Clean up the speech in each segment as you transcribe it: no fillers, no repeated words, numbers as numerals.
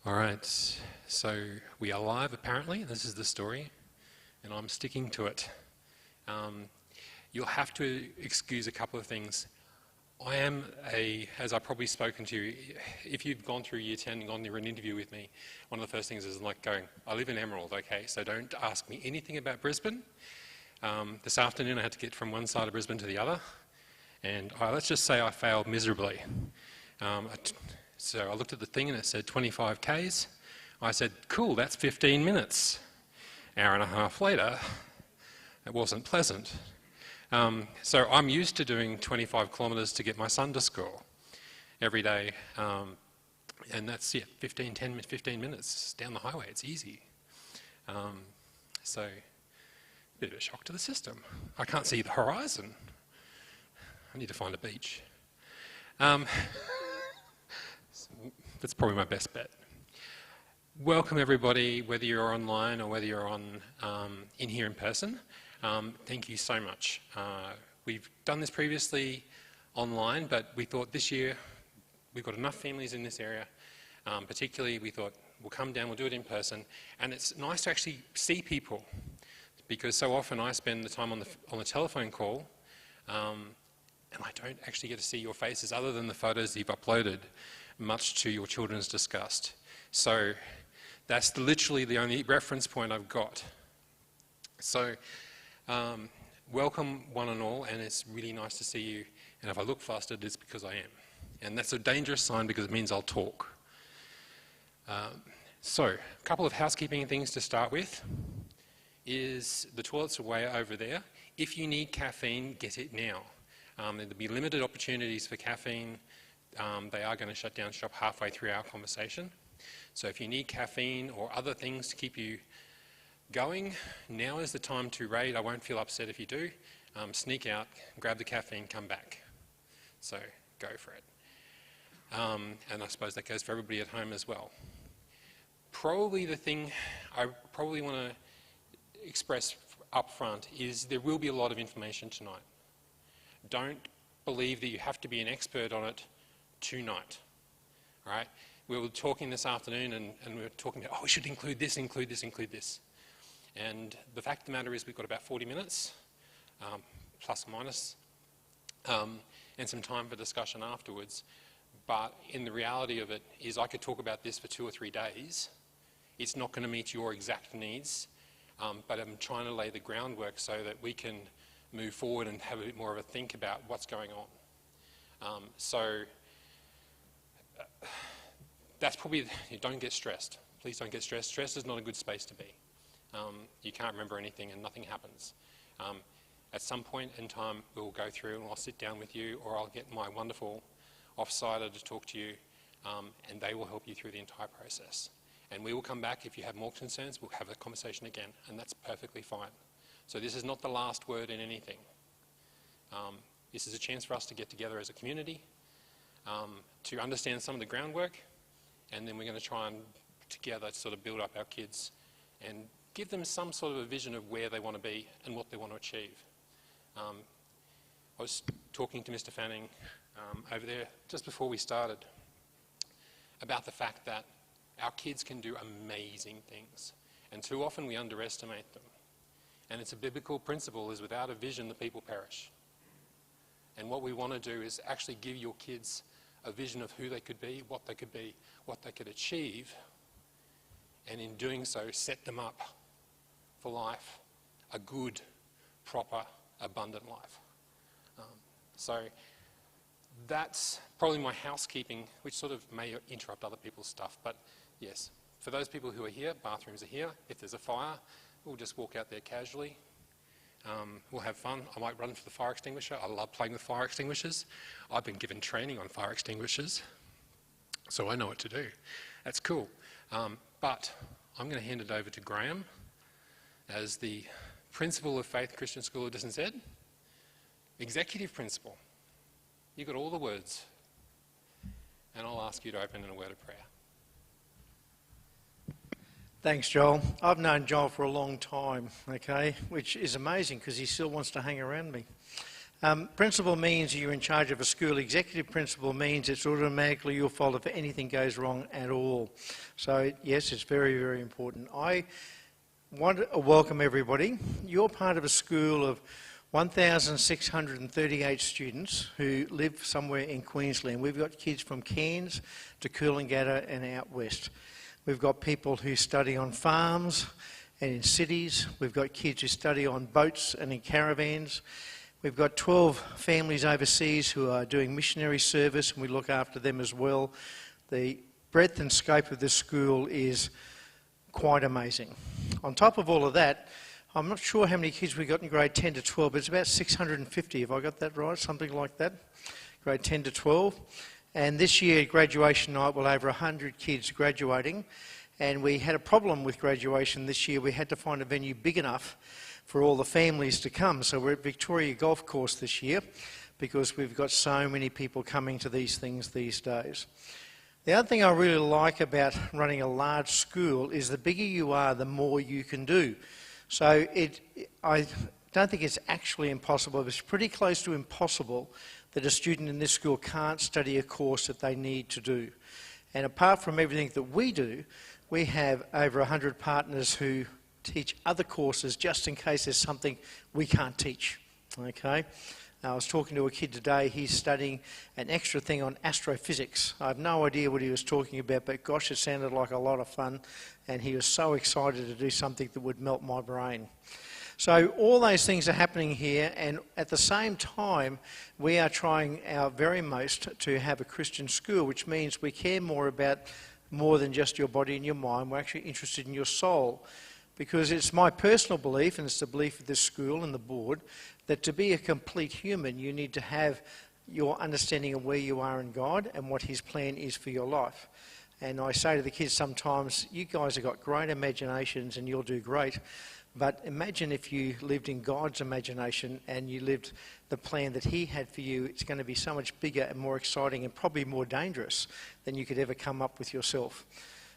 All right, so we are live apparently. This is the story, and I'm sticking to it. You'll have to excuse a couple of things. I am as I've probably spoken to you, if you've gone through Year 10 and gone through an interview with me, one of the first things is like going, I live in Emerald, okay, so don't ask me anything about Brisbane. This afternoon I had to get from one side of Brisbane to the other, and let's just say I failed miserably. So I looked at the thing and it said 25 Ks. I said, cool, that's 15 minutes. Hour and a half later, it wasn't pleasant. So I'm used to doing 25 kilometres to get my son to school every day. And that's it, 15 minutes down the highway, it's easy. So, a bit of a shock to the system. I can't see the horizon. I need to find a beach. That's probably my best bet. Welcome everybody, whether you're online or whether you're in here in person. Thank you so much. We've done this previously online, but we thought this year we've got enough families in this area. Particularly, we thought we'll come down, we'll do it in person, and it's nice to actually see people, because so often I spend the time on the telephone call, and I don't actually get to see your faces other than the photos you've uploaded, much to your children's disgust. So that's literally the only reference point I've got. So welcome one and all, and it's really nice to see you. And if I look flustered, it's because I am. And that's a dangerous sign because it means I'll talk. So a couple of housekeeping things to start with is the toilets are way over there. If you need caffeine, get it now. There'll be limited opportunities for caffeine. They are going to shut down shop halfway through our conversation. So if you need caffeine or other things to keep you going, now is the time to raid. I won't feel upset if you do. Sneak out, grab the caffeine, come back. So go for it. And I suppose that goes for everybody at home as well. Probably the thing I probably want to express up front is there will be a lot of information tonight. Don't believe that you have to be an expert on it tonight. All right? We were talking this afternoon and we were talking about, we should include this, include this, include this. And the fact of the matter is we've got about 40 minutes, plus or minus, and some time for discussion afterwards. But in the reality of it is I could talk about this for 2 or 3 days. It's not going to meet your exact needs, but I'm trying to lay the groundwork so that we can move forward and have a bit more of a think about what's going on. That's probably, don't get stressed. Please don't get stressed. Stress is not a good space to be. You can't remember anything and nothing happens. At some point in time, we'll go through and I'll sit down with you, or I'll get my wonderful off-sider to talk to you, and they will help you through the entire process. And we will come back if you have more concerns, we'll have a conversation again, and that's perfectly fine. So this is not the last word in anything. This is a chance for us to get together as a community, to understand some of the groundwork, and then we're going to try and together sort of build up our kids and give them some sort of a vision of where they want to be and what they want to achieve. I was talking to Mr. Fanning over there just before we started about the fact that our kids can do amazing things, and too often we underestimate them. And it's a biblical principle, is without a vision the people perish. And what we want to do is actually give your kids a vision of who they could be, what they could achieve, and in doing so set them up for life, a good, proper, abundant life. So that's probably my housekeeping, which sort of may interrupt other people's stuff, but yes, for those people who are here, bathrooms are here. If there's a fire, we'll just walk out there casually. We'll have fun. I might run for the fire extinguisher. I love playing with fire extinguishers. I've been given training on fire extinguishers, so I know what to do. That's cool. But I'm going to hand it over to Graham as the principal of Faith Christian School of Dickson Ed, executive principal. You got all the words, and I'll ask you to open in a word of prayer. Thanks, Joel. I've known Joel for a long time, okay, which is amazing because he still wants to hang around me. Principal means you're in charge of a school. Executive principal means it's automatically your fault if anything goes wrong at all. So yes, it's very, very important. I want to welcome everybody. You're part of a school of 1,638 students who live somewhere in Queensland. We've got kids from Cairns to Coolangatta and out west. We've got people who study on farms and in cities. We've got kids who study on boats and in caravans. We've got 12 families overseas who are doing missionary service, and we look after them as well. The breadth and scope of this school is quite amazing. On top of all of that, I'm not sure how many kids we got in grade 10 to 12, but it's about 650, have I got that right? Something like that, grade 10 to 12. And this year, graduation night, we'll over 100 kids graduating. And we had a problem with graduation this year. We had to find a venue big enough for all the families to come. So we're at Victoria Golf Course this year because we've got so many people coming to these things these days. The other thing I really like about running a large school is the bigger you are, the more you can do. So I don't think it's actually impossible, but it's pretty close to impossible that a student in this school can't study a course that they need to do. And apart from everything that we do, we have over 100 partners who teach other courses just in case there's something we can't teach. Okay? I was talking to a kid today, he's studying an extra thing on astrophysics. I have no idea what he was talking about, but gosh, it sounded like a lot of fun, and he was so excited to do something that would melt my brain. So all those things are happening here, and at the same time, we are trying our very most to have a Christian school, which means we care more about more than just your body and your mind. We're actually interested in your soul. Because it's my personal belief, and it's the belief of this school and the board, that to be a complete human, you need to have your understanding of where you are in God and what His plan is for your life. And I say to the kids sometimes, you guys have got great imaginations and you'll do great, but imagine if you lived in God's imagination and you lived the plan that He had for you. It's going to be so much bigger and more exciting and probably more dangerous than you could ever come up with yourself.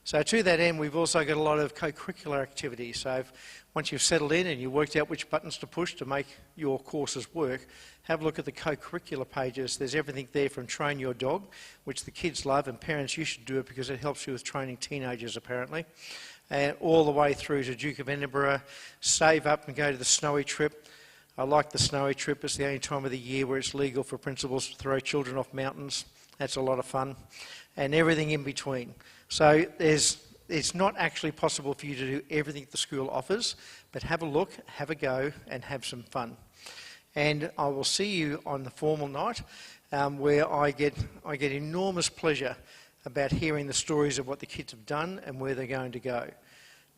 So to that end, we've also got a lot of co-curricular activities. So once you've settled in and you worked out which buttons to push to make your courses work, have a look at the co-curricular pages. There's everything there from Train Your Dog, which the kids love, and parents, you should do it because it helps you with training teenagers apparently, and all the way through to Duke of Edinburgh, save up and go to the Snowy Trip. I like the Snowy Trip. It's the only time of the year where it's legal for principals to throw children off mountains. That's a lot of fun, and everything in between. So it's not actually possible for you to do everything the school offers, but have a look, have a go, and have some fun. And I will see you on the formal night, where I get enormous pleasure about hearing the stories of what the kids have done and where they're going to go.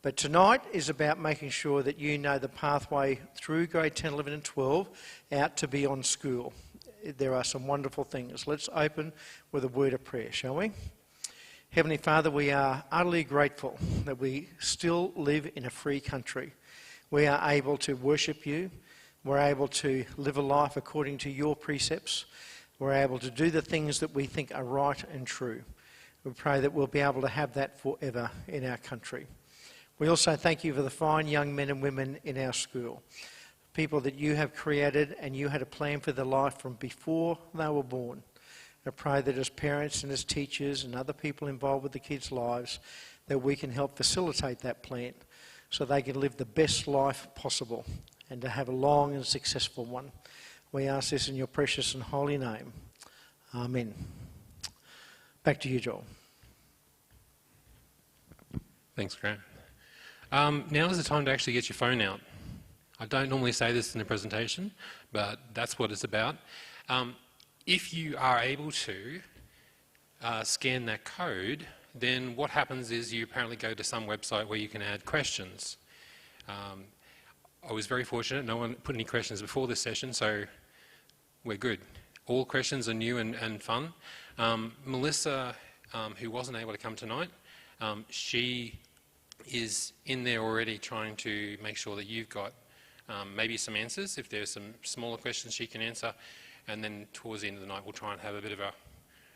But tonight is about making sure that you know the pathway through grade 10, 11 and 12 out to beyond school. There are some wonderful things. Let's open with a word of prayer, shall we? Heavenly Father, we are utterly grateful that we still live in a free country. We are able to worship you. We're able to live a life according to your precepts. We're able to do the things that we think are right and true. We pray that we'll be able to have that forever in our country. We also thank you for the fine young men and women in our school, people that you have created and you had a plan for their life from before they were born. I pray that as parents and as teachers and other people involved with the kids' lives, that we can help facilitate that plan so they can live the best life possible and to have a long and successful one. We ask this in your precious and holy name. Amen. Back to you, Joel. Thanks, Grant. Now is the time to actually get your phone out. I don't normally say this in a presentation, but that's what it's about. If you are able to scan that code, then what happens is you apparently go to some website where you can add questions. I was very fortunate, no one put any questions before this session, so we're good. All questions are new and fun. Melissa, who wasn't able to come tonight, she is in there already trying to make sure that you've got maybe some answers. If there's some smaller questions she can answer, and then towards the end of the night we'll try and have a bit of a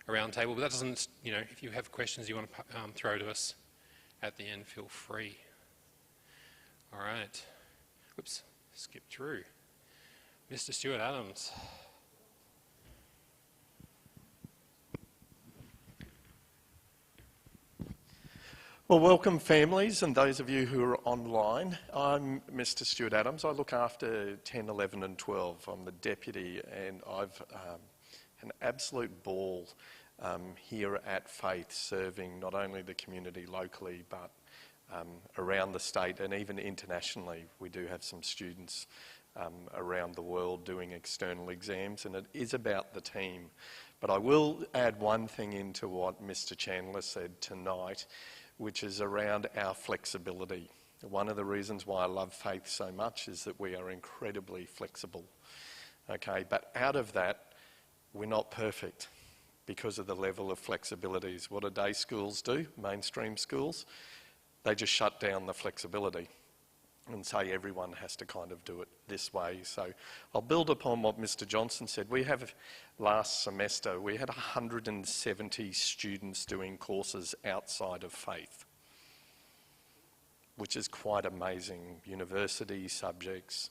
round table. But that doesn't, if you have questions you want to throw to us at the end, feel free. All right. Whoops, skip through. Mr. Stuart Adams. Well, welcome families and those of you who are online. I'm Mr. Stuart Adams. I look after 10, 11 and 12. I'm the deputy and I've an absolute ball here at Faith, serving not only the community locally but around the state and even internationally. We do have some students around the world doing external exams, and it is about the team. But I will add one thing into what Mr. Chandler said tonight, which is around our flexibility. One of the reasons why I love Faith so much is that we are incredibly flexible. Okay, but out of that, we're not perfect because of the level of flexibilities. What do day schools do, mainstream schools? They just shut down the flexibility and say everyone has to kind of do it this way. So I'll build upon what Mr. Johnson said. We have, last semester, we had 170 students doing courses outside of Faith, which is quite amazing. University subjects,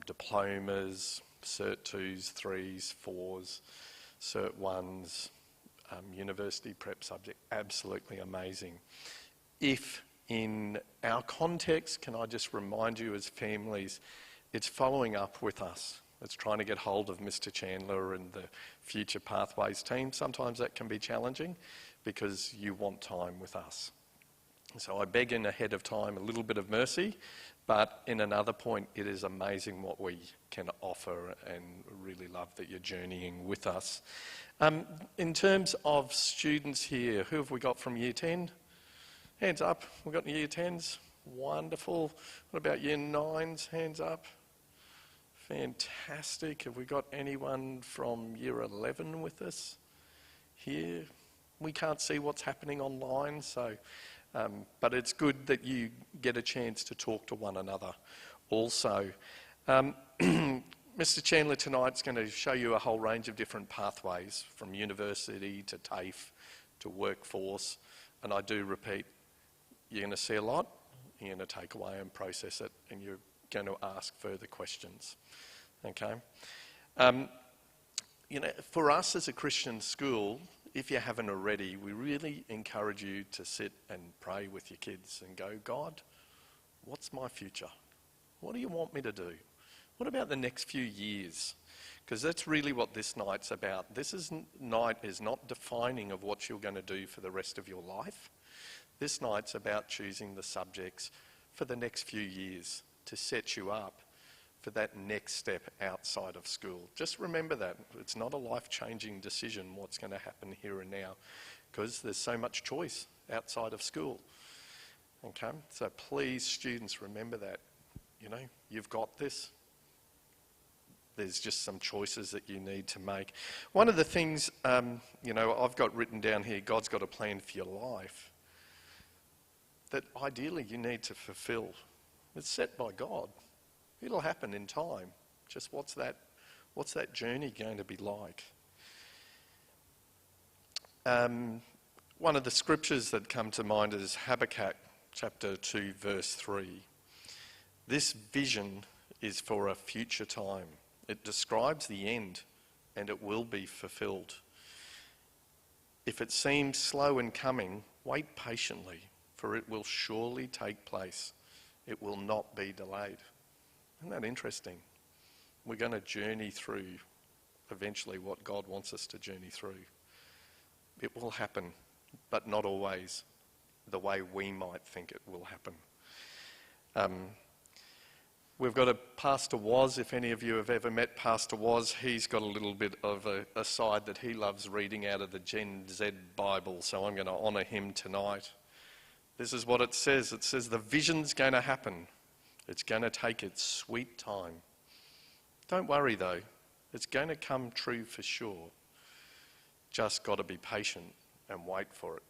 diplomas, Cert 2s, 3s, 4s, Cert 1s, university prep subject, absolutely amazing. If in our context, can I just remind you as families, it's following up with us. It's trying to get hold of Mr. Chandler and the Future Pathways team. Sometimes that can be challenging because you want time with us. So I beg in ahead of time a little bit of mercy, but in another point, it is amazing what we can offer and really love that you're journeying with us. In terms of students here, who have we got from Year 10? Hands up. We've got Year 10s. Wonderful. What about Year 9s? Hands up. Fantastic. Have we got anyone from Year 11 with us here? We can't see what's happening online, so but it's good that you get a chance to talk to one another also. Mr. Chandler tonight's going to show you a whole range of different pathways, from university to TAFE to workforce, and I do repeat, you're going to see a lot, you're going to take away and process it, and you're going to ask further questions. Okay? You know, for us as a Christian school, if you haven't already, we really encourage you to sit and pray with your kids and go, God, what's my future? What do you want me to do? What about the next few years? Because that's really what this night's about. Night is not defining of what you're going to do for the rest of your life. This night's about choosing the subjects for the next few years to set you up for that next step outside of school. Just remember that. It's not a life-changing decision what's going to happen here and now, because there's so much choice outside of school. Okay? So please, students, remember that. You know, you've got this. There's just some choices that you need to make. One of the things, you know, I've got written down here, God's got a plan for your life that ideally you need to fulfill. It's set by God. It'll happen in time. Just what's that journey going to be like? One of the scriptures that come to mind is Habakkuk chapter 2 verse 3. This vision is for a future time. It describes the end and it will be fulfilled. If it seems slow in coming, wait patiently, for it will surely take place. It will not be delayed. Isn't that interesting? We're going to journey through eventually what God wants us to journey through. It will happen, but not always the way we might think it will happen. We've got a Pastor Woz. If any of you have ever met Pastor Woz, he's got a little bit of a side that he loves reading out of the Gen Z Bible, so I'm going to honour him tonight. This is what it says. It says the vision's going to happen. It's going to take its sweet time. Don't worry though, it's going to come true for sure. Just got to be patient and wait for it.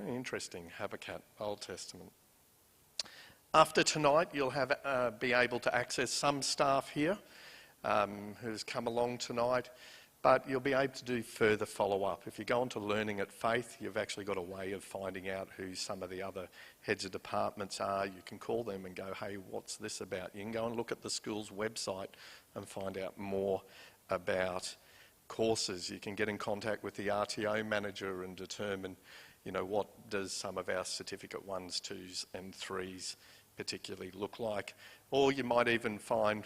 Very interesting, Habakkuk, Old Testament. After tonight, you'll be able to access some staff here who's come along tonight, but you'll be able to do further follow-up. If you go on to Learning at Faith, you've actually got a way of finding out who some of the other heads of departments are. You can call them and go, hey, what's this about? You can go and look at the school's website and find out more about courses. You can get in contact with the RTO manager and determine, what does some of our certificate 1s, 2s and 3s particularly look like? Or you might even find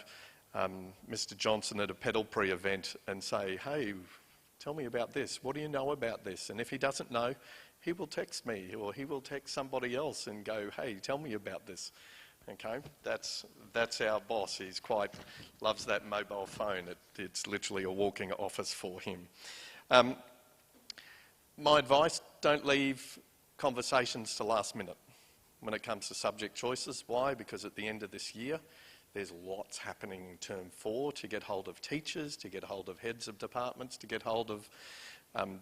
Mr. Johnson at a Pedalpree event and say, hey, tell me about this. What do you know about this? And if he doesn't know, he will text me or he will text somebody else and go, hey, tell me about this. Okay, that's our boss. He's loves that mobile phone. It's literally a walking office for him. My advice, don't leave conversations to last minute when it comes to subject choices. Why? Because at the end of this year, there's lots happening in term 4 to get hold of teachers, to get hold of heads of departments, to get hold of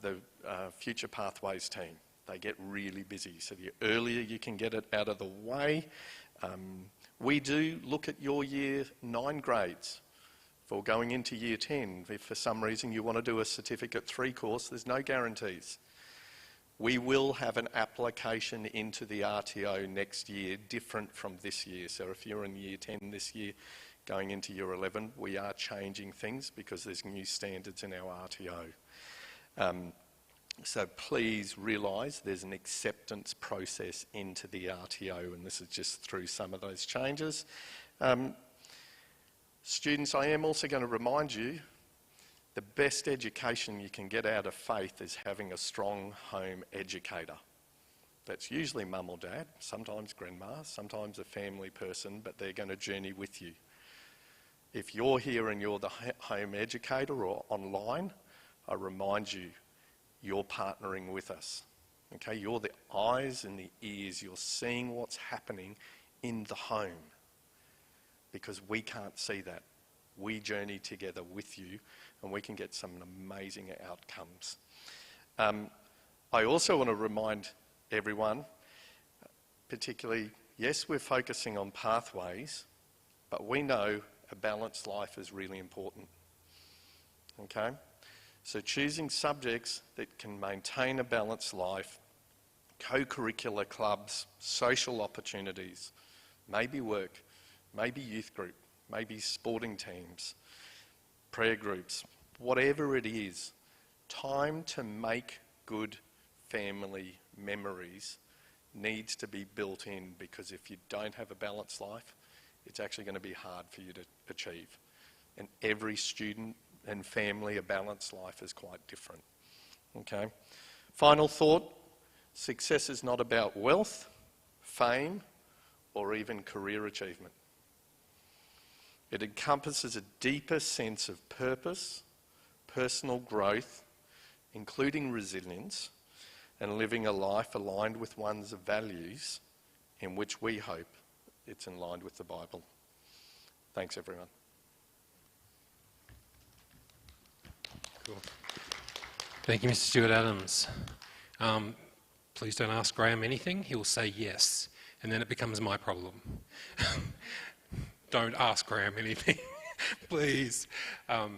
the Future Pathways team. They get really busy. So the earlier you can get it out of the way. We do look at your year 9 grades for going into year 10. If for some reason you want to do a certificate 3 course, there's no guarantees. We will have an application into the RTO next year different from this year. So if you're in year 10 this year going into year 11, we are changing things because there's new standards in our RTO. So please realise there's an acceptance process into the RTO, and this is just through some of those changes. Students, I am also going to remind you the best education you can get out of faith is having a strong home educator. That's usually mum or dad, sometimes grandma, sometimes a family person, but they're going to journey with you. If you're here and you're the home educator or online, I remind you, you're partnering with us. Okay, you're the eyes and the ears. You're seeing what's happening in the home because we can't see that. We journey together with you and we can get some amazing outcomes. I also want to remind everyone, particularly, yes, we're focusing on pathways, but we know a balanced life is really important. Okay? So choosing subjects that can maintain a balanced life, co-curricular clubs, social opportunities, maybe work, maybe youth group, maybe sporting teams, prayer groups, whatever it is, time to make good family memories needs to be built in because if you don't have a balanced life, it's actually going to be hard for you to achieve. And every student and family, a balanced life is quite different. Okay. Final thought, success is not about wealth, fame, or even career achievement. It encompasses a deeper sense of purpose, personal growth, including resilience, and living a life aligned with one's values in which we hope it's in line with the Bible. Thanks, everyone. Cool. Thank you, Mr. Stewart-Adams. Please don't ask Graham anything. He'll say yes, and then it becomes my problem. Don't ask Graham anything, please. All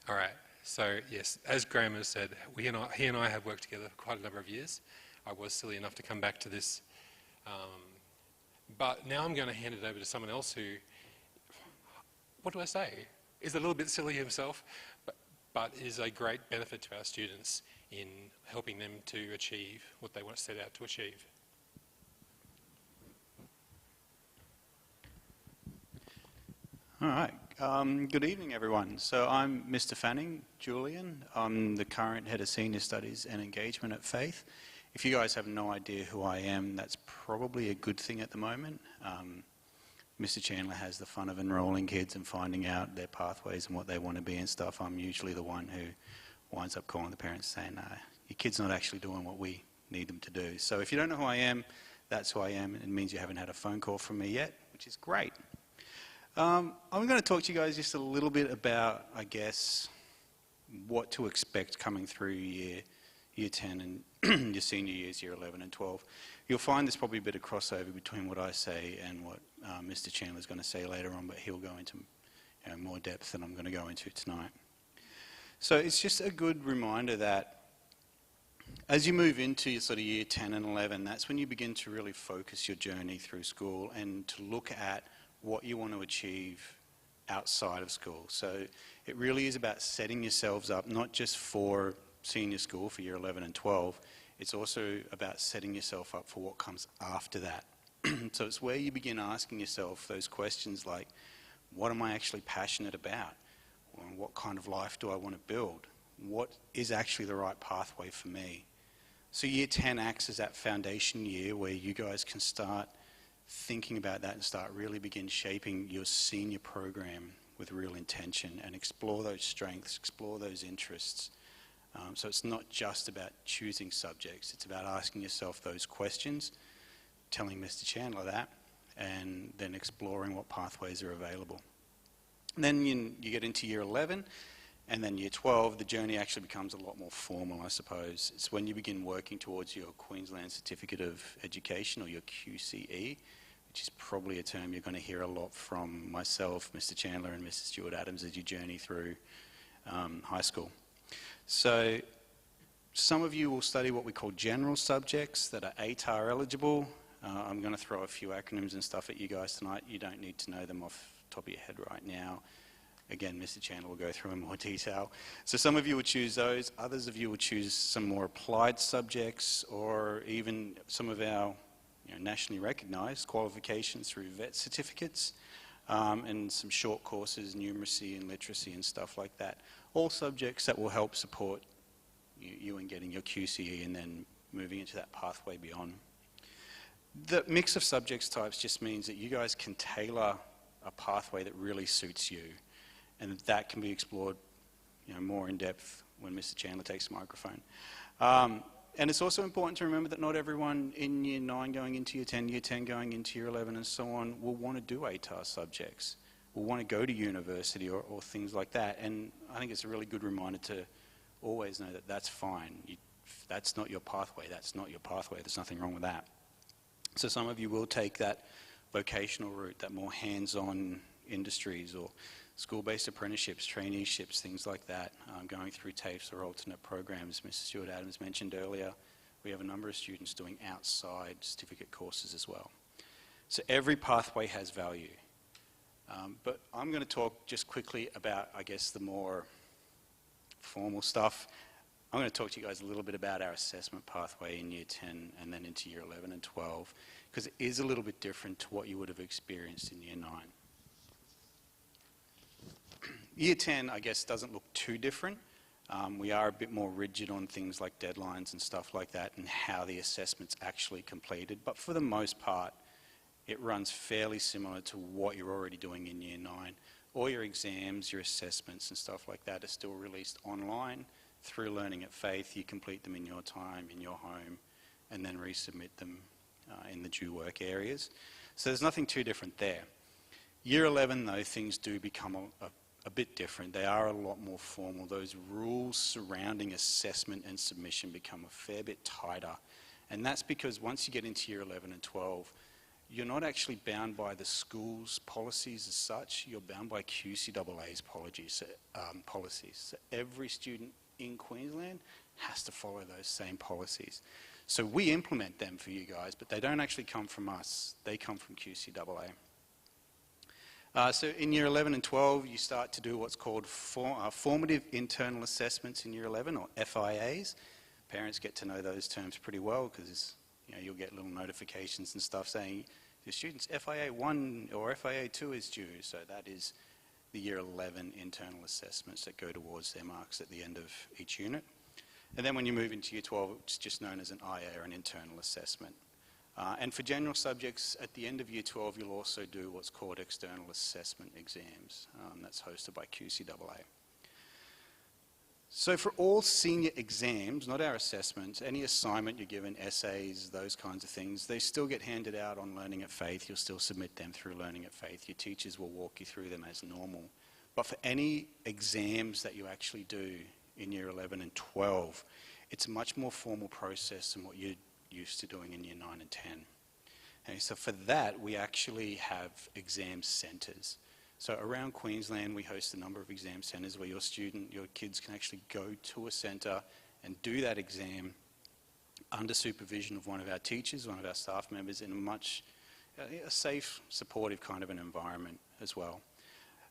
right. So yes, as Graham has said, he and I have worked together for quite a number of years. I was silly enough to come back to this, but now I'm going to hand it over to someone else who, what do I say, is a little bit silly himself, but is a great benefit to our students in helping them to achieve what they want to set out to achieve. All right. Good evening, everyone. So I'm Mr. Fanning, Julian. I'm the current Head of Senior Studies and Engagement at Faith. If you guys have no idea who I am, that's probably a good thing at the moment. Mr. Chandler has the fun of enrolling kids and finding out their pathways and what they want to be and stuff. I'm usually the one who winds up calling the parents saying, your kid's not actually doing what we need them to do. So if you don't know who I am, that's who I am. It means you haven't had a phone call from me yet, which is great. I'm going to talk to you guys just a little bit about, I guess, what to expect coming through year 10 and your senior years, year 11 and 12. You'll find there's probably a bit of crossover between what I say and what Mr. Chandler's going to say later on, but he'll go into more depth than I'm going to go into tonight. So it's just a good reminder that as you move into your sort of year 10 and 11, that's when you begin to really focus your journey through school and to look at what you want to achieve outside of school. So it really is about setting yourselves up, not just for senior school, for year 11 and 12, It's also about setting yourself up for what comes after that. So it's where you begin asking yourself those questions like, what am I actually passionate about? Or what kind of life do I want to build? What is actually the right pathway for me? So year 10 acts as that foundation year where you guys can start thinking about that and start really begin shaping your senior program with real intention and explore those strengths, explore those interests. So it's not just about choosing subjects, it's about asking yourself those questions, telling Mr. Chandler that, and then exploring what pathways are available. And then you get into year 11, and then year 12, the journey actually becomes a lot more formal, I suppose. It's when you begin working towards your Queensland Certificate of Education, or your QCE, which is probably a term you're going to hear a lot from myself, Mr. Chandler, and Mrs. Stewart Adams as you journey through high school. So some of you will study what we call general subjects that are ATAR eligible. I'm going to throw a few acronyms and stuff at you guys tonight. You don't need to know them off the top of your head right now. Again, Mr. Chandler will go through in more detail. So some of you will choose those. Others of you will choose some more applied subjects, or even some of our nationally recognised qualifications through VET certificates, and some short courses, numeracy and literacy and stuff like that. All subjects that will help support you in getting your QCE and then moving into that pathway beyond. The mix of subjects types just means that you guys can tailor a pathway that really suits you, and that can be explored more in depth when Mr. Chandler takes the microphone. And it's also important to remember that not everyone in year 9 going into year 10 going into year 11 and so on will want to do ATAR subjects, will want to go to university or things like that. And I think it's a really good reminder to always know that that's fine. That's not your pathway. That's not your pathway. There's nothing wrong with that. So some of you will take that vocational route, that more hands-on industries or school-based apprenticeships, traineeships, things like that, going through TAFEs or alternate programs. Mrs. Stewart Adams mentioned earlier, we have a number of students doing outside certificate courses as well. So every pathway has value. But I'm going to talk just quickly about, I guess, the more formal stuff. I'm going to talk to you guys a little bit about our assessment pathway in year 10 and then into year 11 and 12, because it is a little bit different to what you would have experienced in year 9. Year 10, I guess, doesn't look too different. We are a bit more rigid on things like deadlines and stuff like that and how the assessment's actually completed, but for the most part, it runs fairly similar to what you're already doing in year 9. All your exams, your assessments and stuff like that are still released online through Learning at Faith. You complete them in your time, in your home, and then resubmit them in the due work areas. So there's nothing too different there. Year 11, though, things do become a bit different. They are a lot more formal. Those rules surrounding assessment and submission become a fair bit tighter. And that's because once you get into year 11 and 12, you're not actually bound by the school's policies as such. You're bound by QCAA's policies. So every student in Queensland has to follow those same policies. So we implement them for you guys, but they don't actually come from us. They come from QCAA. So in year 11 and 12, you start to do what's called formative internal assessments in year 11, or FIAs. Parents get to know those terms pretty well because you'll get little notifications and stuff saying your student's FIA 1 or FIA 2 is due. So that is the year 11 internal assessments that go towards their marks at the end of each unit. And then when you move into year 12, it's just known as an IA, or an internal assessment. And for general subjects, at the end of year 12, you'll also do what's called external assessment exams. That's hosted by QCAA. So for all senior exams, not our assessments, any assignment you're given, essays, those kinds of things, they still get handed out on Learning at Faith. You'll still submit them through Learning at Faith. Your teachers will walk you through them as normal. But for any exams that you actually do in year 11 and 12, it's a much more formal process than what you're used to doing in year 9 and 10. Okay, so for that, we actually have exam centres. So around Queensland, we host a number of exam centres where your kids can actually go to a centre and do that exam under supervision of one of our teachers, one of our staff members, in a safe, supportive kind of an environment as well.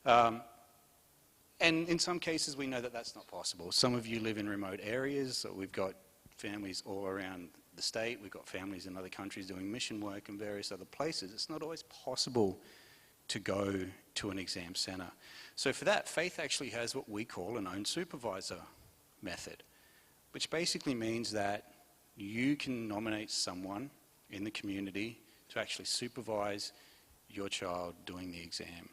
And in some cases, we know that that's not possible. Some of you live in remote areas, so we've got families all around the state. We've got families in other countries doing mission work in various other places. It's not always possible to go to an exam centre. So for that, Faith actually has what we call an own supervisor method, which basically means that you can nominate someone in the community to actually supervise your child doing the exam.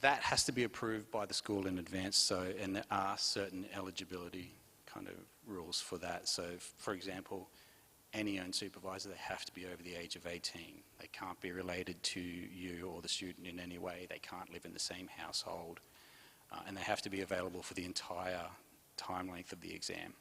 That has to be approved by the school in advance, and there are certain eligibility kind of rules for that. So, for example, any own supervisor, they have to be over the age of 18. They can't be related to you or the student in any way. They can't live in the same household. And they have to be available for the entire time length of the exam.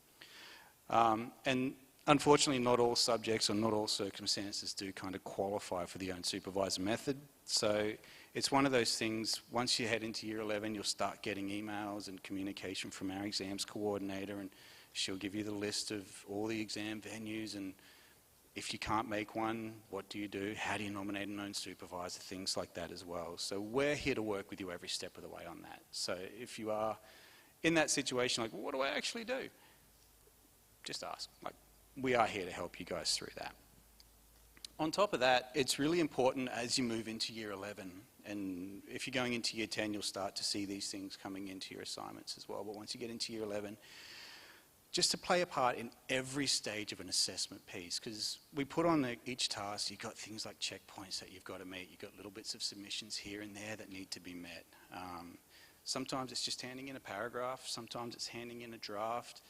And unfortunately, not all subjects or not all circumstances do kind of qualify for the own supervisor method. So it's one of those things, once you head into year 11, you'll start getting emails and communication from our exams coordinator, and she'll give you the list of all the exam venues, and if you can't make one, what do you do? How do you nominate an own supervisor? Things like that as well. So we're here to work with you every step of the way on that. So if you are in that situation, like, what do I actually do? Just ask. Like, we are here to help you guys through that. On top of that, it's really important as you move into year 11, and if you're going into year 10, you'll start to see these things coming into your assignments as well. But once you get into year 11, just to play a part in every stage of an assessment piece, because we put on each task, you've got things like checkpoints that you've got to meet, you've got little bits of submissions here and there that need to be met. Sometimes it's just handing in a paragraph, sometimes it's handing in a draft,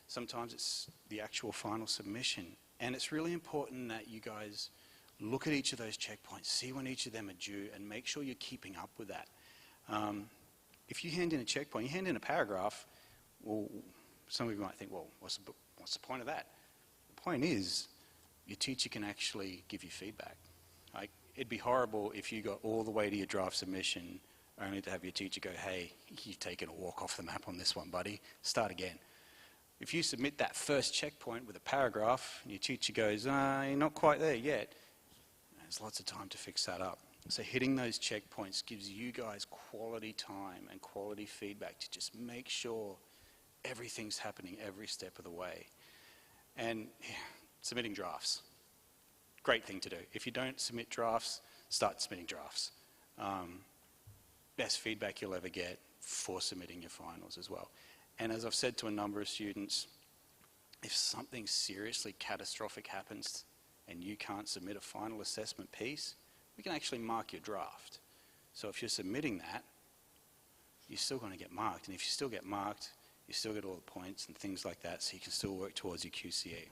sometimes it's the actual final submission. And it's really important that you guys look at each of those checkpoints, see when each of them are due, and make sure you're keeping up with that. If you hand in a checkpoint, you hand in a paragraph, well, some of you might think, well, what's the point of that? The point is, your teacher can actually give you feedback. Like, it'd be horrible if you got all the way to your draft submission only to have your teacher go, hey, you've taken a walk off the map on this one, buddy. Start again. If you submit that first checkpoint with a paragraph, and your teacher goes, you're not quite there yet, there's lots of time to fix that up. So hitting those checkpoints gives you guys quality time and quality feedback to just make sure everything's happening every step of the way. And submitting drafts, great thing to do. If you don't submit drafts, start submitting drafts. Best feedback you'll ever get for submitting your finals as well. And as I've said to a number of students, if something seriously catastrophic happens and you can't submit a final assessment piece, we can actually mark your draft. So if you're submitting that, you're still going to get marked. And if you still get marked, you still get all the points and things like that, so you can still work towards your QCE.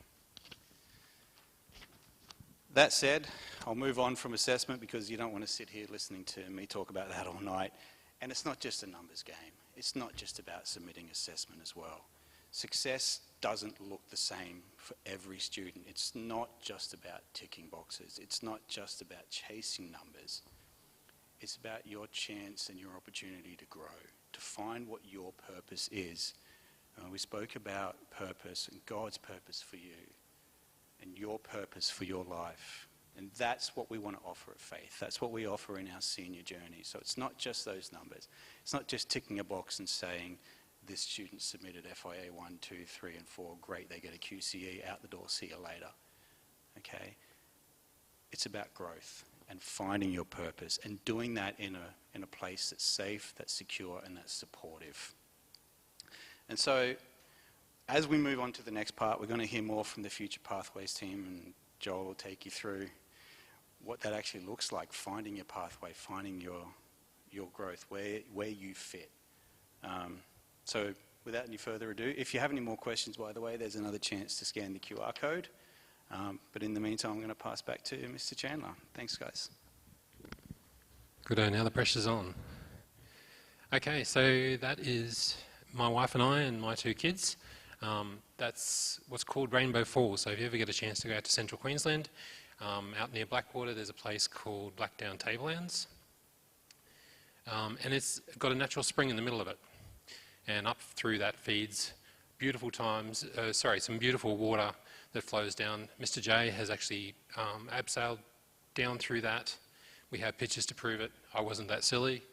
That said, I'll move on from assessment because you don't want to sit here listening to me talk about that all night. And it's not just a numbers game. It's not just about submitting assessment as well. Success doesn't look the same for every student. It's not just about ticking boxes. It's not just about chasing numbers. It's about your chance and your opportunity to grow, to find what your purpose is. We spoke about purpose and God's purpose for you and your purpose for your life. And that's what we want to offer at Faith. That's what we offer in our senior journey. So it's not just those numbers. It's not just ticking a box and saying, this student submitted FIA 1, 2, 3, and 4. Great, they get a QCE, out the door, see you later. Okay? It's about growth and finding your purpose and doing that in a place that's safe, that's secure, and that's supportive. And so, as we move on to the next part, we're going to hear more from the Future Pathways team, and Joel will take you through what that actually looks like, finding your pathway, finding your growth, where you fit. So without any further ado, if you have any more questions, by the way, there's another chance to scan the QR code. But in the meantime, I'm going to pass back to Mr. Chandler. Thanks, guys. Good, now the pressure's on. Okay, so that is my wife and I and my two kids. That's what's called Rainbow Falls. So if you ever get a chance to go out to central Queensland, out near Blackwater, there's a place called Blackdown Tablelands. And it's got a natural spring in the middle of it. And up through that feeds some beautiful water that flows down. Mr. J has actually abseiled down through that. We have pictures to prove it. I wasn't that silly,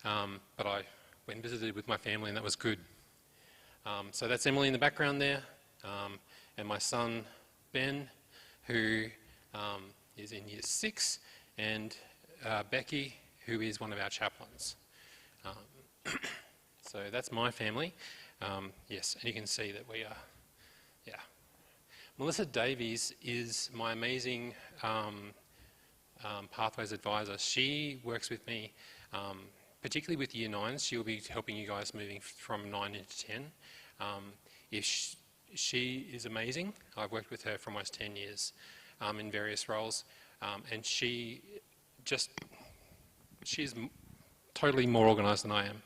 but I went and visited with my family, and that was good. So that's Emily in the background there. and my son Ben, who is in year 6, and Becky, who is one of our chaplains. So that's my family. Yes, and you can see that we are, yeah. Melissa Davies is my amazing Pathways advisor. She works with me, particularly with year 9s. She'll be helping you guys moving from 9 into 10. She is amazing. I've worked with her for almost 10 years in various roles, and she's totally more organised than I am.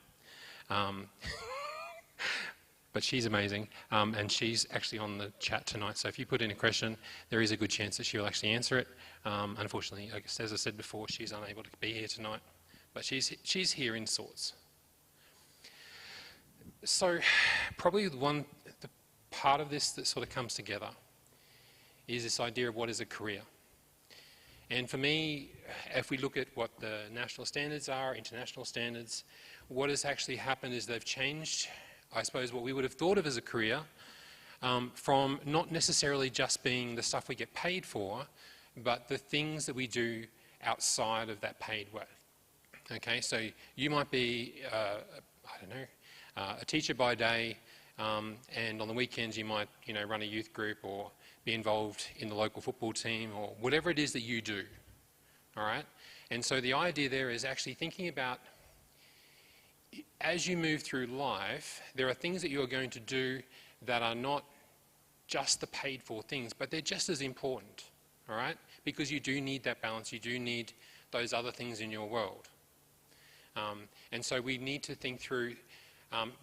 But she's amazing, and she's actually on the chat tonight. So if you put in a question, there is a good chance that she'll actually answer it. Unfortunately, I guess, as I said before, she's unable to be here tonight, but she's here in sorts. So probably the part of this that sort of comes together is this idea of what is a career. And for me, if we look at what the national standards are, international standards, what has actually happened is they've changed, I suppose, what we would have thought of as a career from not necessarily just being the stuff we get paid for, but the things that we do outside of that paid work. Okay, so you might be, I don't know, a teacher by day, and on the weekends you might, run a youth group or be involved in the local football team or whatever it is that you do. All right, and so the idea there is actually thinking about, as you move through life, there are things that you are going to do that are not just the paid for things, but they're just as important, all right? Because you do need that balance, you do need those other things in your world. And so we need to think through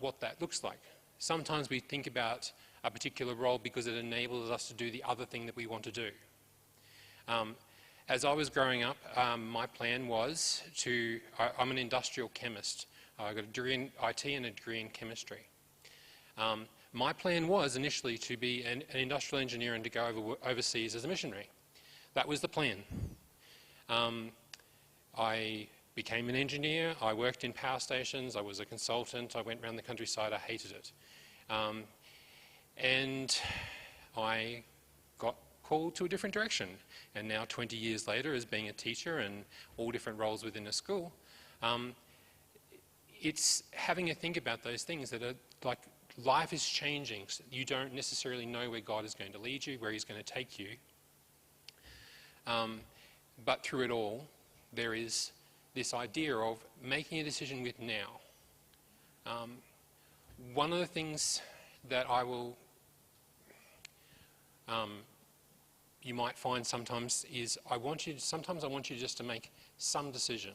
what that looks like. Sometimes we think about a particular role because it enables us to do the other thing that we want to do. As I was growing up, my plan was I'm an industrial chemist. I got a degree in IT and a degree in chemistry. My plan was initially to be an industrial engineer and to go overseas as a missionary. That was the plan. I became an engineer, I worked in power stations, I was a consultant, I went around the countryside, I hated it. And I got called to a different direction. And now 20 years later, as being a teacher and all different roles within a school, it's having a think about those things that are like, life is changing. So you don't necessarily know where God is going to lead you, where he's going to take you. But through it all, there is this idea of making a decision with now. One of the things that you might find sometimes is sometimes I want you just to make some decision.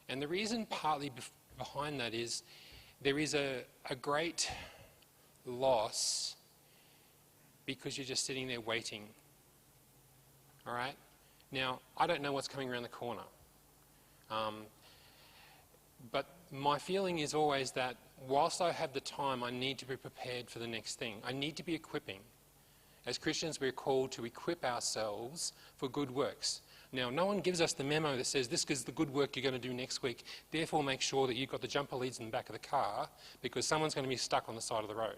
And the reason partly behind that is there is a great loss because you're just sitting there waiting. All right? Now, I don't know what's coming around the corner. But my feeling is always that whilst I have the time, I need to be prepared for the next thing. I need to be equipping. As Christians, we're called to equip ourselves for good works. Now, no one gives us the memo that says this is the good work you're going to do next week, therefore make sure that you've got the jumper leads in the back of the car because someone's going to be stuck on the side of the road.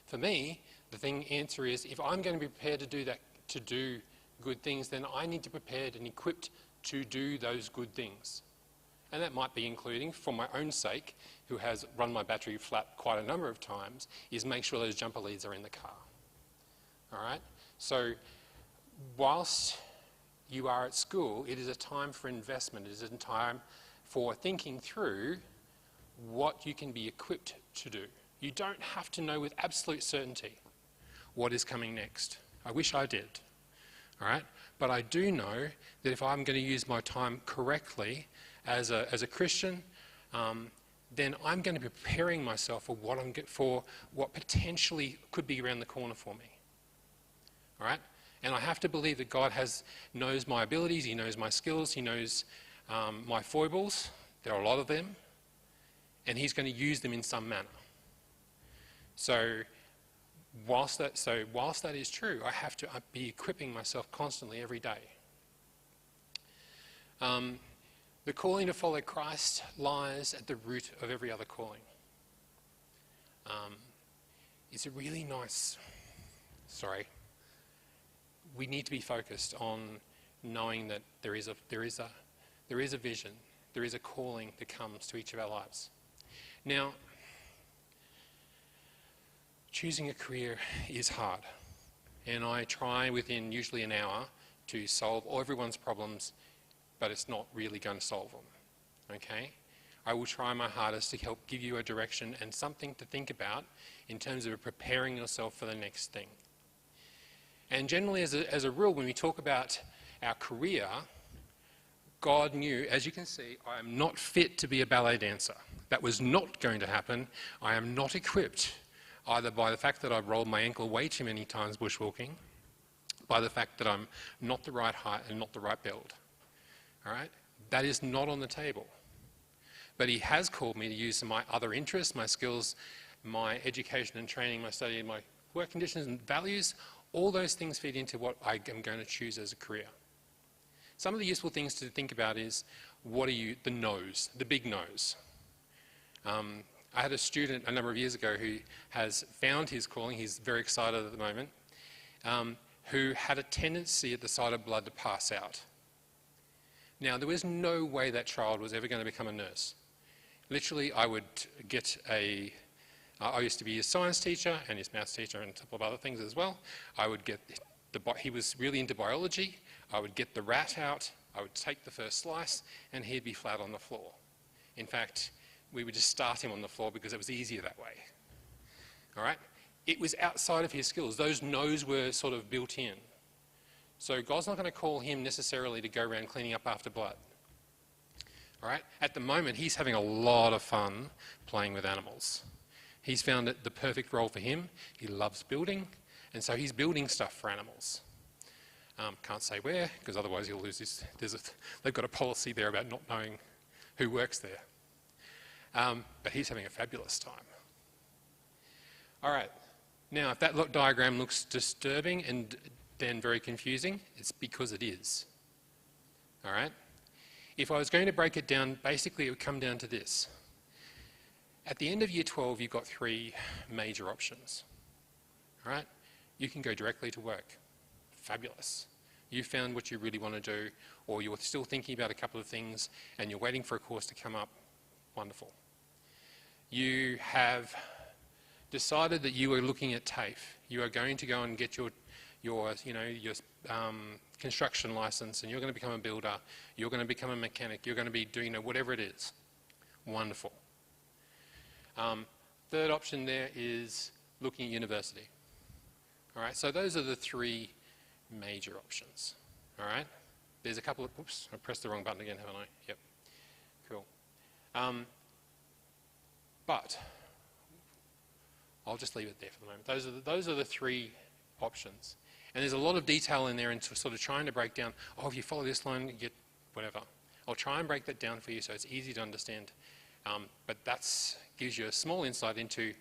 For me, the answer is if I'm going to be prepared to do that, to do good things, then I need to be prepared and equipped to do those good things. And that might be including, for my own sake, who has run my battery flat quite a number of times, is make sure those jumper leads are in the car. All right? So whilst you are at school, it is a time for investment. It is a time for thinking through what you can be equipped to do. You don't have to know with absolute certainty what is coming next. I wish I did. All right? But I do know that if I'm going to use my time correctly as a Christian, then I'm going to be preparing myself for what potentially could be around the corner for me. All right? And I have to believe that God knows my abilities, he knows my skills, he knows my foibles. There are a lot of them. And he's going to use them in some manner. So whilst that is true, I have to be equipping myself constantly every day. The calling to follow Christ lies at the root of every other calling. is a really nice, we need to be focused on knowing that there is a vision, there is a calling that comes to each of our lives. Now, choosing a career is hard, and I try within usually an hour to solve all everyone's problems, but it's not really going to solve them, okay? I will try my hardest to help give you a direction and something to think about in terms of preparing yourself for the next thing. And generally, as a rule, when we talk about our career, God knew, as you can see, I am not fit to be a ballet dancer. That was not going to happen. I am not equipped, either by the fact that I've rolled my ankle way too many times bushwalking, by the fact that I'm not the right height and not the right build. All right? That is not on the table. But he has called me to use my other interests, my skills, my education and training, my study, my work conditions and values. All those things feed into what I am going to choose as a career. Some of the useful things to think about is, what are you, the no's, the big no's. I had a student a number of years ago who has found his calling, he's very excited at the moment, who had a tendency at the sight of blood to pass out. Now, there was no way that child was ever going to become a nurse. Literally, I used to be his science teacher and his maths teacher and a couple of other things as well. He was really into biology. I would get the rat out, I would take the first slice, and he'd be flat on the floor. In fact, we would just start him on the floor because it was easier that way. All right? It was outside of his skills. Those no's were sort of built in. So God's not going to call him necessarily to go around cleaning up after blood. All right? At the moment, he's having a lot of fun playing with animals. He's found it the perfect role for him. He loves building, and so he's building stuff for animals. Can't say where, because otherwise he'll lose his... They've got a policy there about not knowing who works there. But he's having a fabulous time. All right. Now, if that diagram looks disturbing and then very confusing, it's because it is. All right? If I was going to break it down, basically it would come down to this. At the end of year 12, you've got three major options. All right? You can go directly to work. Fabulous. You found what you really want to do, or you're still thinking about a couple of things and you're waiting for a course to come up. Wonderful. You have decided that you are looking at TAFE. You are going to go and get your construction license, and you're going to become a builder. You're going to become a mechanic. You're going to be doing whatever it is. Wonderful. Third option there is looking at university. All right, so those are the three major options. All right, there's a couple of, oops, I pressed the wrong button again, haven't I? Yep, cool. But I'll just leave it there for the moment. Those are the three options. And there's a lot of detail in there into sort of trying to break down, oh, if you follow this line, you get whatever. I'll try and break that down for you so it's easy to understand. But that gives you a small insight into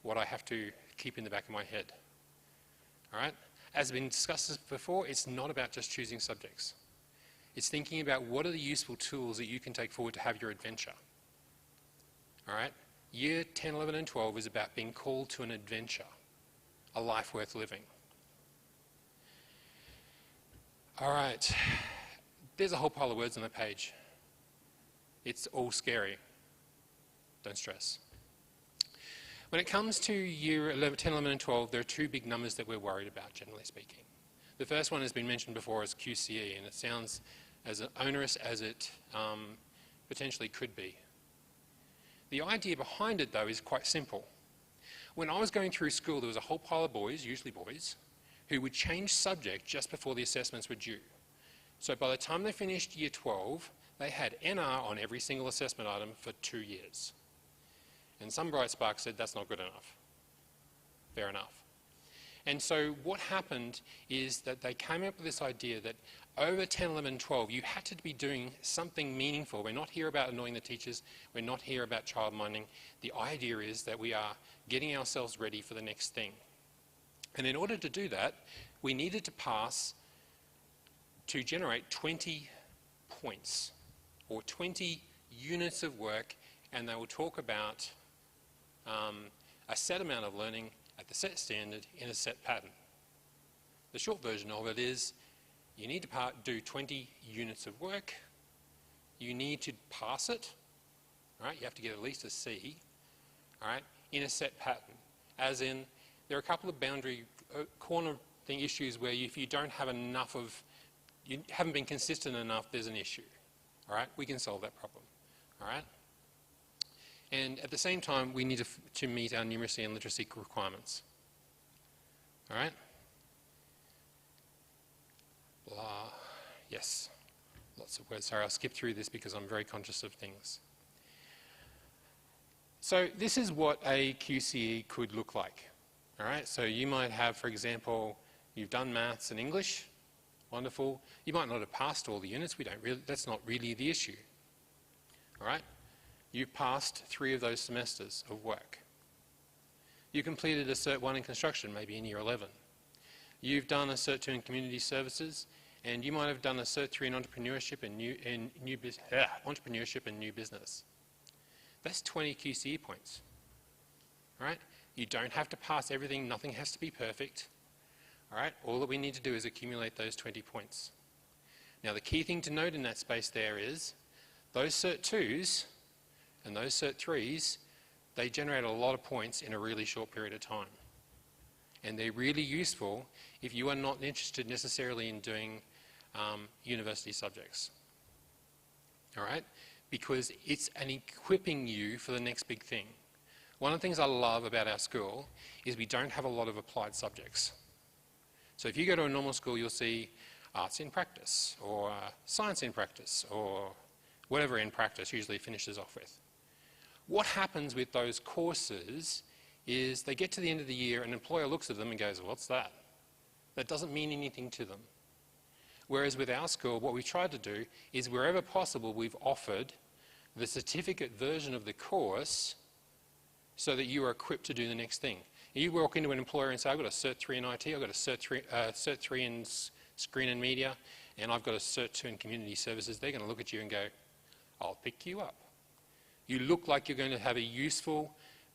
what I have to keep in the back of my head. All right? As has been discussed before, it's not about just choosing subjects. It's thinking about what are the useful tools that you can take forward to have your adventure. All right? Year 10, 11 and 12 is about being called to an adventure, a life worth living. All right. There's a whole pile of words on the page. It's all scary. Don't stress. When it comes to year 11, 10, 11 and 12, there are two big numbers that we're worried about, generally speaking. The first one has been mentioned before as QCE, and it sounds as onerous as it potentially could be. The idea behind it, though, is quite simple. When I was going through school, there was a whole pile of boys, usually boys, who would change subject just before the assessments were due. So by the time they finished year 12, they had NR on every single assessment item for 2 years. And some bright spark said, that's not good enough. Fair enough. And so what happened is that they came up with this idea that over 10, 11, 12, you had to be doing something meaningful. We're not here about annoying the teachers. We're not here about childminding. The idea is that we are getting ourselves ready for the next thing. And in order to do that, we needed to generate 20 points or 20 units of work, and they will talk about a set amount of learning, at the set standard in a set pattern. The short version of it is you need to do 20 units of work, you need to pass it, all right? You have to get at least a C, all right, in a set pattern. As in, there are a couple of boundary corner thing issues where if you don't have enough of, you haven't been consistent enough, there's an issue, all right? We can solve that problem, all right? And at the same time, we need to meet our numeracy and literacy requirements, all right? Blah. Yes, lots of words. Sorry, I'll skip through this because I'm very conscious of things. So this is what a QCE could look like. All right, so you might have, for example, you've done maths and English, wonderful. You might not have passed all the units. That's not really the issue. All right, you've passed 3 of those semesters of work. You completed a Cert 1 in construction, maybe in year 11. You've done a Cert 2 in community services, and you might have done a Cert 3 in entrepreneurship and new business. That's 20 QCE points. All right? You don't have to pass everything. Nothing has to be perfect. All right? All that we need to do is accumulate those 20 points. Now, the key thing to note in that space there is those Cert 2s and those Cert 3s, they generate a lot of points in a really short period of time. And they're really useful if you are not interested necessarily in doing university subjects. All right? Because it's an equipping you for the next big thing. One of the things I love about our school is we don't have a lot of applied subjects. So if you go to a normal school, you'll see arts in practice, or science in practice, or whatever in practice usually finishes off with. What happens with those courses is they get to the end of the year, an employer looks at them and goes, what's that? That doesn't mean anything to them. Whereas with our school, what we've tried to do is wherever possible, we've offered the certificate version of the course so that you are equipped to do the next thing. You walk into an employer and say, I've got a Cert 3 in IT, I've got a Cert 3 in screen and media, and I've got a Cert 2 in community services. They're going to look at you and go, I'll pick you up. You look like you're going to have a useful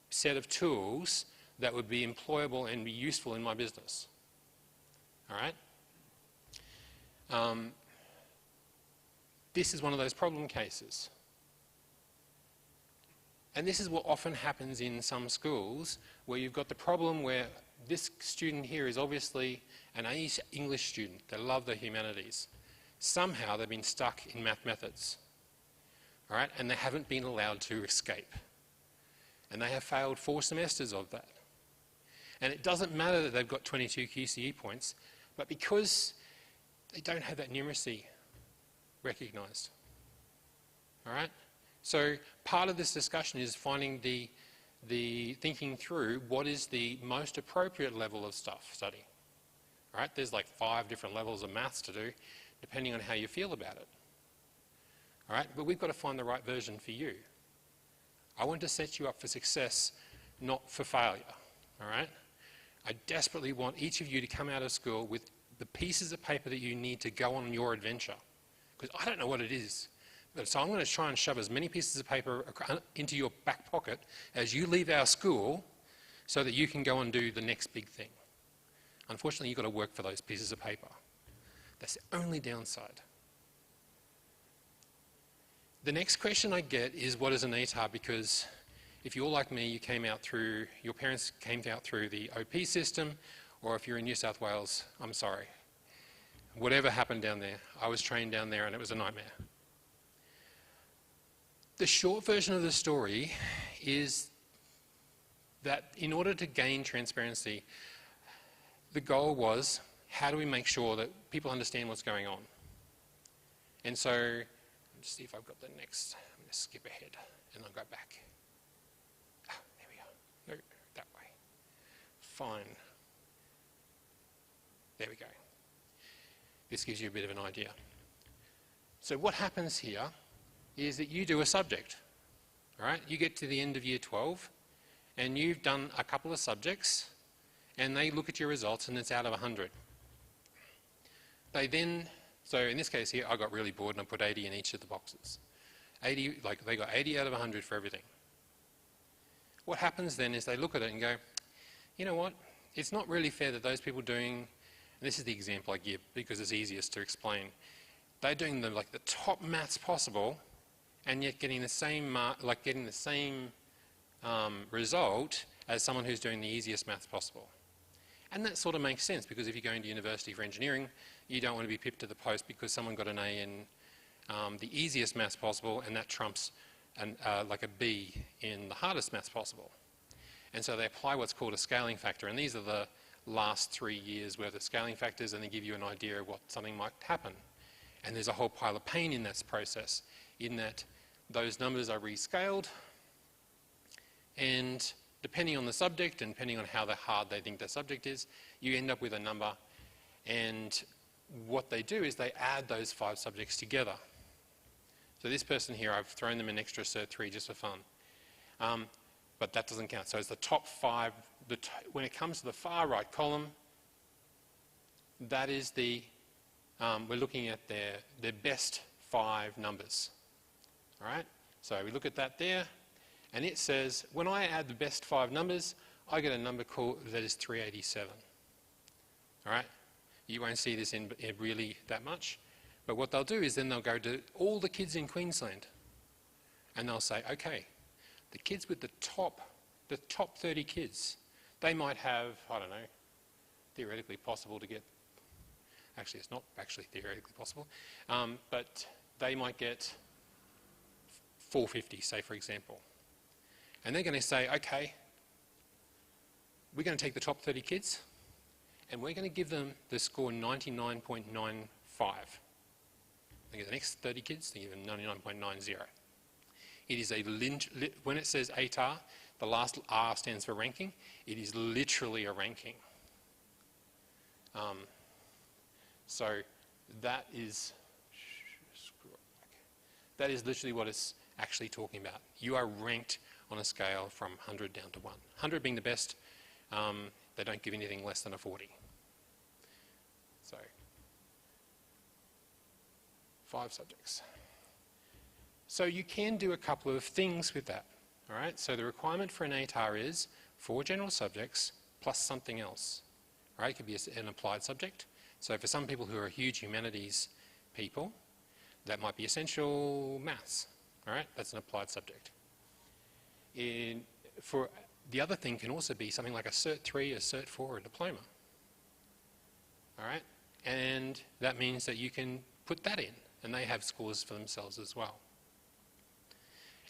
set of tools that would be employable and be useful in my business. All right? This is one of those problem cases. And this is what often happens in some schools, where you've got the problem where this student here is obviously an A English student. They love the humanities. Somehow they've been stuck in math methods. All right? And they haven't been allowed to escape. And they have failed 4 semesters of that. And it doesn't matter that they've got 22 QCE points, but because they don't have that numeracy recognised. All right? So part of this discussion is finding thinking through what is the most appropriate level of study. All right? There's like 5 different levels of maths to do, depending on how you feel about it. All right? But we've got to find the right version for you. I want to set you up for success, not for failure. All right? I desperately want each of you to come out of school with the pieces of paper that you need to go on your adventure. Because I don't know what it is. So I'm going to try and shove as many pieces of paper into your back pocket as you leave our school so that you can go and do the next big thing. Unfortunately, you've got to work for those pieces of paper. That's the only downside. The next question I get is, what is an ETAR? Because if you're like me, your parents came out through the OP system, or if you're in New South Wales, I'm sorry. Whatever happened down there, I was trained down there and it was a nightmare. The short version of the story is that in order to gain transparency, the goal was, how do we make sure that people understand what's going on? And so, let's see if I've got the next, I'm going to skip ahead and I'll go back. There we go. No, that way. Fine. There we go. This gives you a bit of an idea. So what happens here is that you do a subject. All right? You get to the end of year 12 and you've done a couple of subjects and they look at your results and it's out of 100. They then, so in this case here, I got really bored and I put 80 in each of the boxes. 80, like they got 80 out of 100 for everything. What happens then is they look at it and go, you know what, it's not really fair that those people doing, and this is the example I give because it's easiest to explain, they're doing the top maths possible and yet getting the same result as someone who's doing the easiest maths possible. And that sort of makes sense, because if you're going to university for engineering, you don't want to be pipped to the post because someone got an A in the easiest maths possible, and that trumps like a B in the hardest maths possible. And so they apply what's called a scaling factor, and these are the last 3 years worth of scaling factors, and they give you an idea of what something might happen. And there's a whole pile of pain in that process, in that those numbers are rescaled, and depending on the subject and depending on how hard they think the subject is, you end up with a number. And what they do is they add those 5 subjects together. So this person here, I've thrown them an extra Cert 3 just for fun. But that doesn't count. So it's the top 5. When it comes to the far right column, that is we're looking at their best 5 numbers. All right? So we look at that there, and it says, when I add the best 5 numbers, I get a number that is 387. All right? You won't see this in really that much. But what they'll do is then they'll go to all the kids in Queensland, and they'll say, okay, the kids with the top 30 kids, they might have, I don't know, theoretically possible to get, actually it's not actually theoretically possible, but they might get 450, say for example. And they're going to say, okay, we're going to take the top 30 kids and we're going to give them the score 99.95. They get the next 30 kids, they give them 99.90. It is when it says ATAR, the last R stands for ranking, it is literally a ranking. So that is literally what it's actually talking about. You are ranked on a scale from 100 down to 1. 100 being the best, they don't give anything less than a 40. So, 5 subjects. So you can do a couple of things with that. All right? So the requirement for an ATAR is 4 general subjects plus something else. All right? It could be an applied subject. So for some people who are huge humanities people, that might be essential maths. All right? That's an applied subject. For the other thing can also be something like a Cert 3, a Cert 4, or a diploma. All right? And that means that you can put that in, and they have scores for themselves as well.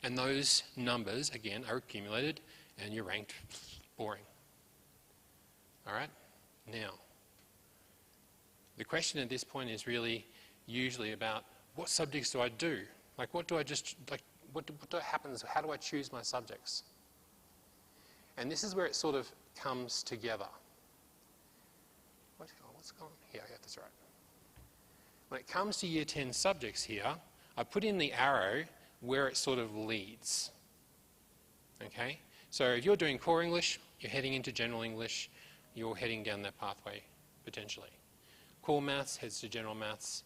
And those numbers, again, are accumulated, and you're ranked boring. All right? Now, the question at this point is really usually about what subjects do I do? Like, what happens? How do I choose my subjects? And this is where it sort of comes together. What's going on? Here, yeah, that's right. When it comes to Year 10 subjects here, I put in the arrow where it sort of leads. Okay? So if you're doing core English, you're heading into general English, you're heading down that pathway, potentially. Core maths heads to general maths.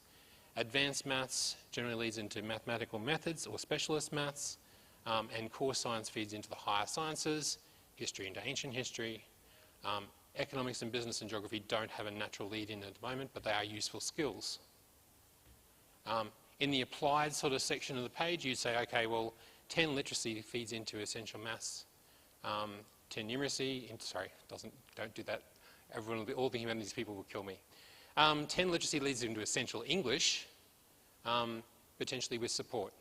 Advanced maths generally leads into mathematical methods or specialist maths, and core science feeds into the higher sciences, history into ancient history. Economics and business and geography don't have a natural lead in at the moment, but they are useful skills. In the applied sort of section of the page, you'd say, okay, well, 10 literacy feeds into essential maths. 10 numeracy, don't do that. All the humanities people will kill me. 10 literacy leads into essential English, potentially with support.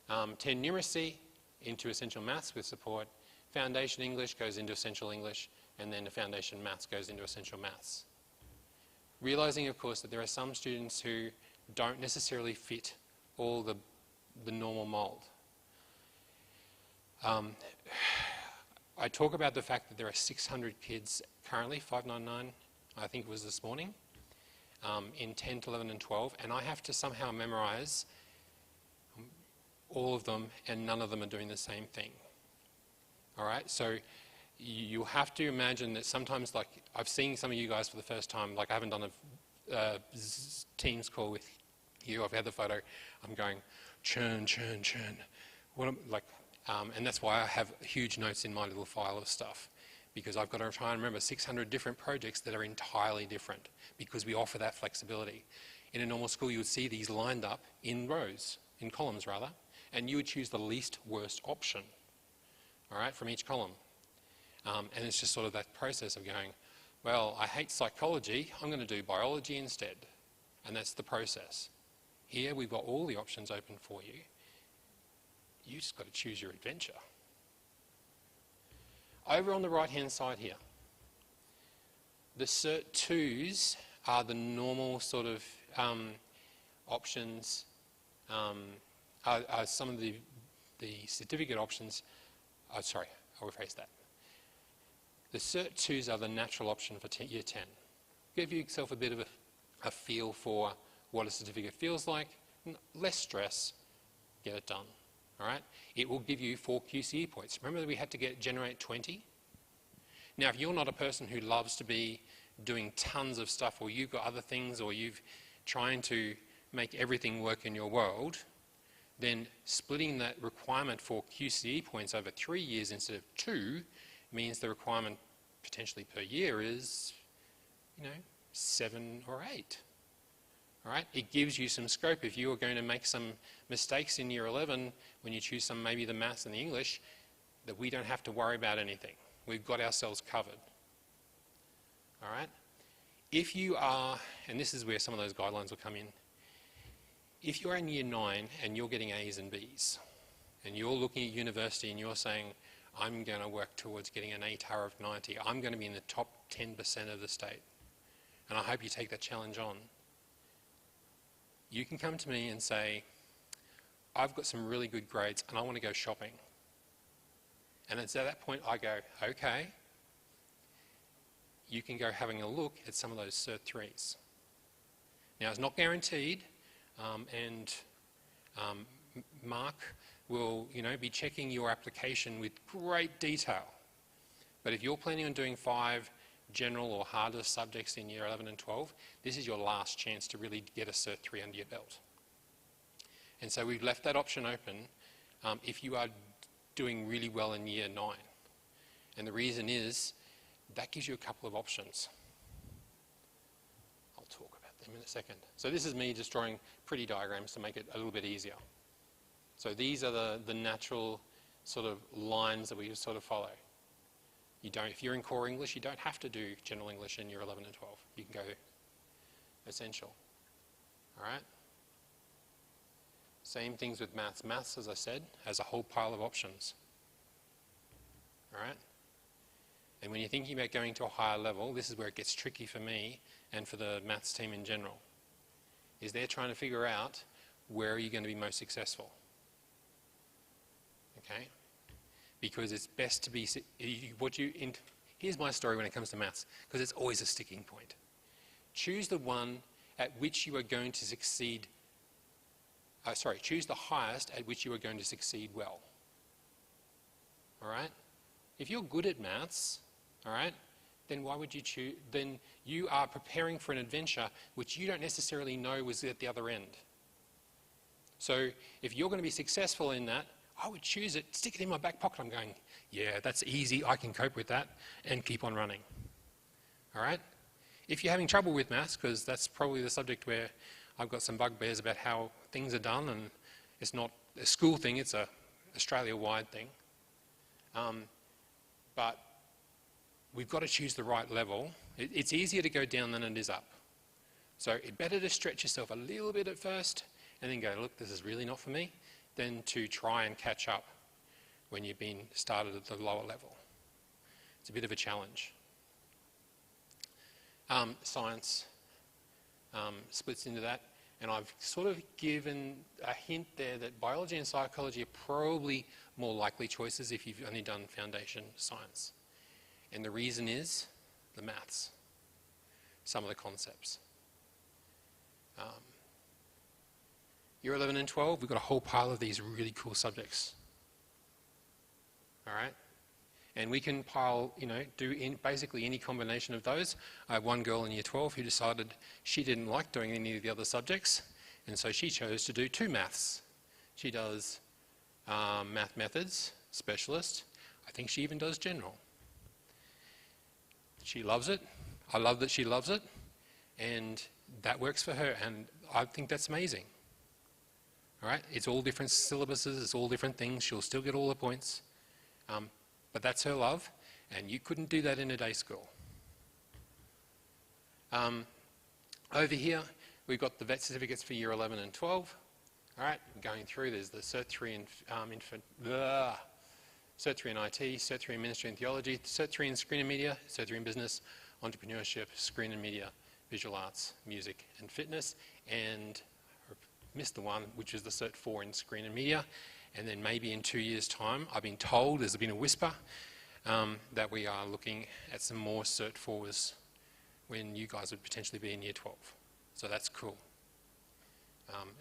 10 numeracy into essential maths with support. Foundation English goes into essential English, and then the foundation maths goes into essential maths. Realising, of course, that there are some students who don't necessarily fit all the normal mould. I talk about the fact that there are 600 kids currently, 599, I think it was this morning, in 10th, 11 and 12, and I have to somehow memorise all of them, and none of them are doing the same thing. All right, so you have to imagine that sometimes, like, I've seen some of you guys for the first time, like I haven't done a Teams call with you, I've had the photo, I'm going, churn, churn, churn. And that's why I have huge notes in my little file of stuff, because I've got to try and remember 600 different projects that are entirely different because we offer that flexibility. In a normal school, you would see these lined up in rows, in columns rather, and you would choose the least worst option, all right, from each column. And it's just sort of that process of going, well, I hate psychology, I'm going to do biology instead. And that's the process. Here we've got all the options open for you. You just got to choose your adventure. Over on the right-hand side here, the Cert 2s are the normal sort of options, are some of the certificate options. Oh, sorry, I'll rephrase that. The Cert 2s are the natural option for Year 10. Give yourself a bit of a feel for what a certificate feels like. Less stress, get it done. All right? It will give you 4 QCE points. Remember that we had to generate 20? Now, if you're not a person who loves to be doing tons of stuff, or you've got other things, or you've trying to make everything work in your world, then splitting that requirement for QCE points over 3 years instead of 2 means the requirement potentially per year is, 7 or 8. All right? It gives you some scope. If you are going to make some mistakes in Year 11 when you choose maybe the maths and the English, that we don't have to worry about anything. We've got ourselves covered. All right? If you are, and this is where some of those guidelines will come in, if you're in Year 9 and you're getting A's and B's, and you're looking at university and you're saying, I'm going to work towards getting an ATAR of 90, I'm going to be in the top 10% of the state, and I hope you take that challenge on, you can come to me and say, I've got some really good grades and I want to go shopping. And it's at that point I go, okay, you can go having a look at some of those Cert 3s. Now, it's not guaranteed, and Mark will, be checking your application with great detail. But if you're planning on doing 5 general or harder subjects in Year 11 and 12, this is your last chance to really get a Cert 3 under your belt. And so we've left that option open if you are doing really well in Year 9. And the reason is that gives you a couple of options. I'll talk about them in a second. So this is me just drawing pretty diagrams to make it a little bit easier. So these are the natural sort of lines that we sort of follow. If you're in core English, you don't have to do general English in Year 11 and 12. You can go essential. All right? Same things with maths. Maths, as I said, has a whole pile of options. All right? And when you're thinking about going to a higher level, this is where it gets tricky for me and for the maths team in general, is they're trying to figure out where are you going to be most successful. Okay? Because it's best to be, here's my story when it comes to maths, because it's always a sticking point. Choose the one at which you are going to succeed, choose the highest at which you are going to succeed well. All right? If you're good at maths, all right, then why would you choose, then you are preparing for an adventure which you don't necessarily know was at the other end. So if you're going to be successful in that, I would choose it, stick it in my back pocket. I'm going, yeah, that's easy, I can cope with that, and keep on running. All right? If you're having trouble with maths, because that's probably the subject where I've got some bugbears about how things are done, and it's not a school thing, it's a Australia-wide thing. But we've got to choose the right level. It's easier to go down than it is up. So it's better to stretch yourself a little bit at first, and then go, look, this is really not for me, than to try and catch up when you've been started at the lower level. It's a bit of a challenge. Science splits into that, and I've sort of given a hint there that biology and psychology are probably more likely choices if you've only done foundation science. And the reason is the maths, some of the concepts. Year 11 and 12, we've got a whole pile of these really cool subjects. All right? And we can do basically any combination of those. I have one girl in Year 12 who decided she didn't like doing any of the other subjects, and so she chose to do 2 maths. She does math methods, specialist. I think she even does general. She loves it. I love that she loves it. And that works for her. And I think that's amazing. All right? It's all different syllabuses. It's all different things. She'll still get all the points. But that's her love. And you couldn't do that in a day school. Over here, we've got the vet certificates for year 11 and 12. All right, going through, there's the Cert 3 in Cert 3 in IT, Cert 3 in Ministry and Theology, Cert 3 in Screen and Media, Cert 3 in Business, Entrepreneurship, Screen and Media, Visual Arts, Music and Fitness, and I missed the one, which is the Cert 4 in Screen and Media. And then maybe in 2 years' time, I've been told, there's been a whisper, that we are looking at some more Cert 4s when you guys would potentially be in year 12. So that's cool.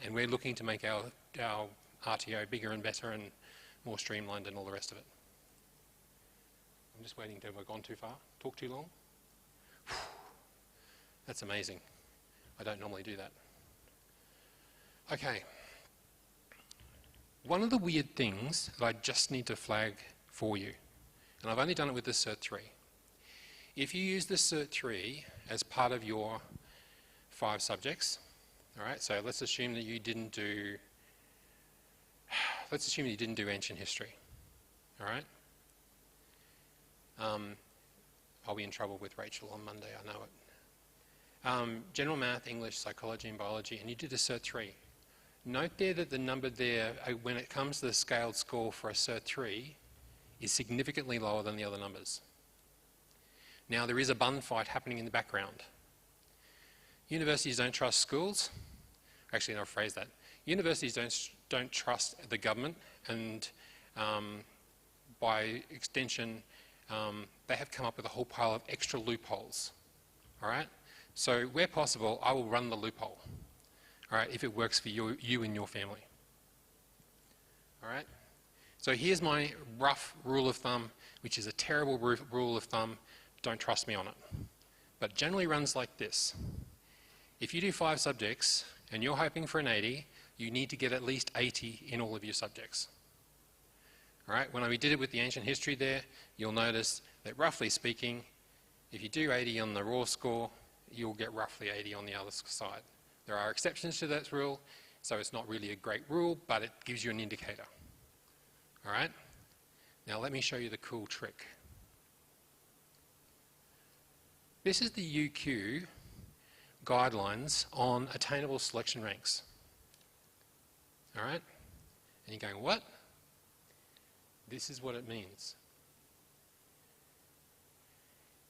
And we're looking to make our RTO bigger and better and more streamlined and all the rest of it. I'm just waiting. Have I gone too far? Talk too long? That's amazing. I don't normally do that. Okay. One of the weird things that I just need to flag for you, and I've only done it with the Cert 3. If you use the Cert 3 as part of your 5 subjects, all right, so let's assume that you didn't do ancient history, all right? I'll be in trouble with Rachel on Monday, I know it. General math, English, psychology and biology, and you did a Cert 3. Note there that the number there, when it comes to the scaled score for a Cert 3, is significantly lower than the other numbers. Now, there is a bun fight happening in the background. Universities don't trust schools. Actually, I'll phrase that. Universities don't trust the government, and by extension, they have come up with a whole pile of extra loopholes. All right? So where possible, I will run the loophole. All right? If it works for you and your family. All right? So here's my rough rule of thumb, which is a terrible rule of thumb. Don't trust me on it. But generally runs like this. If you do 5 subjects and you're hoping for an 80, you need to get at least 80 in all of your subjects. All right, when we did it with the ancient history there, you'll notice that roughly speaking, if you do 80 on the raw score, you'll get roughly 80 on the other side. There are exceptions to that rule, so it's not really a great rule, but it gives you an indicator. All right? Now let me show you the cool trick. This is the UQ guidelines on attainable selection ranks. All right? And you're going, what? This is what it means.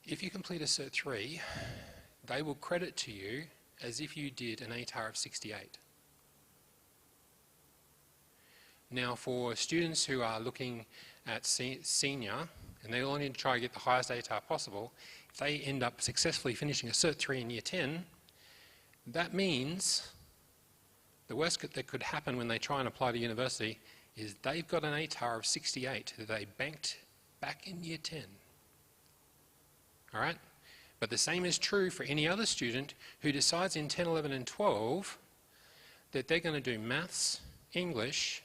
If you complete a Cert 3, they will credit to you as if you did an ATAR of 68. Now, for students who are looking at senior, and they all need to try to get the highest ATAR possible, if they end up successfully finishing a Cert 3 in year 10, that means the worst that could happen when they try and apply to university is they've got an ATAR of 68 that they banked back in year 10. All right? But the same is true for any other student who decides in 10, 11 and 12 that they're going to do maths, English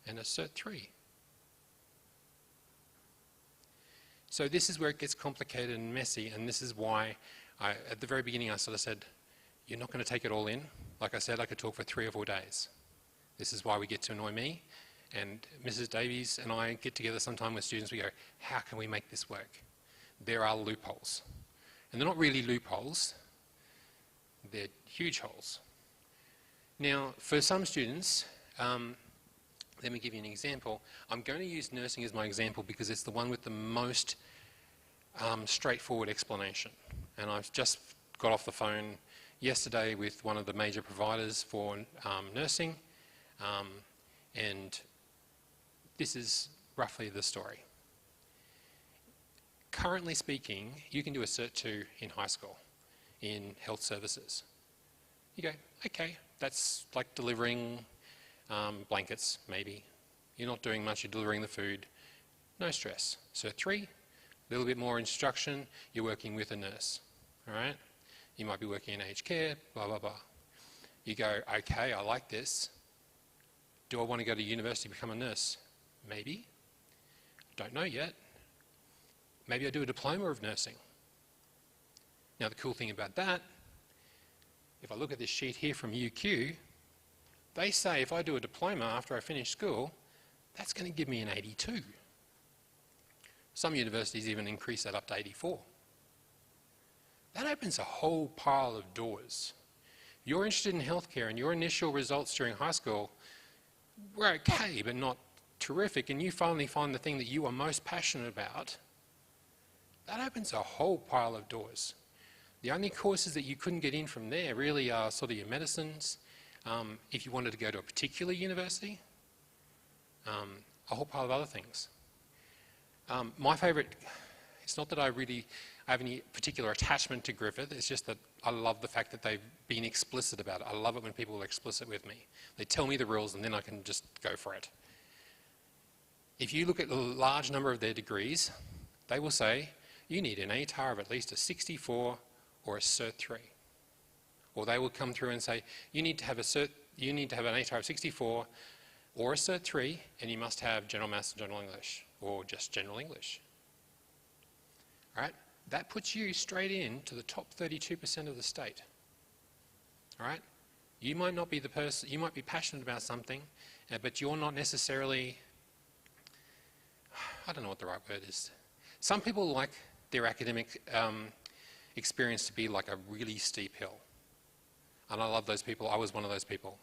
and a Cert 3. So this is where it gets complicated and messy, and this is why at the very beginning I sort of said, you're not going to take it all in. Like I said, I could talk for 3 or 4 days. This is why we get to annoy me, and Mrs. Davies and I get together sometime with students, we go, how can we make this work? There are loopholes. And they're not really loopholes, they're huge holes. Now, for some students, let me give you an example. I'm going to use nursing as my example because it's the one with the most straightforward explanation. And I've just got off the phone yesterday with one of the major providers for nursing, and this is roughly the story. Currently speaking, you can do a Cert 2 in high school in health services. You go, okay, that's like delivering blankets, maybe. You're not doing much, you're delivering the food. No stress. Cert 3, a little bit more instruction, you're working with a nurse, all right? You might be working in aged care, blah, blah, blah. You go, okay, I like this. Do I want to go to university to become a nurse? Maybe. Don't know yet. Maybe I do a diploma of nursing. Now, the cool thing about that, if I look at this sheet here from UQ, they say if I do a diploma after I finish school, that's going to give me an 82. Some universities even increase that up to 84. That opens a whole pile of doors. If you're interested in healthcare and your initial results during high school were okay but not terrific, and you finally find the thing that you are most passionate about, that opens a whole pile of doors. The only courses that you couldn't get in from there really are sort of your medicines, if you wanted to go to a particular university, a whole pile of other things. My favourite, it's not that I have any particular attachment to Griffith, it's just that I love the fact that they've been explicit about it. I love it when people are explicit with me. They tell me the rules and then I can just go for it. If you look at a large number of their degrees, they will say you need an ATAR of at least a 64 or a Cert 3. Or they will come through and say you need to have an ATAR of 64 or a Cert 3, and you must have General Maths and General English, or just General English. All right? That puts you straight into the top 32% of the state. All right? You might not be the person, you might be passionate about something, but you're not necessarily, I don't know what the right word is. Some people like their academic experience to be like a really steep hill. And I love those people. I was one of those people.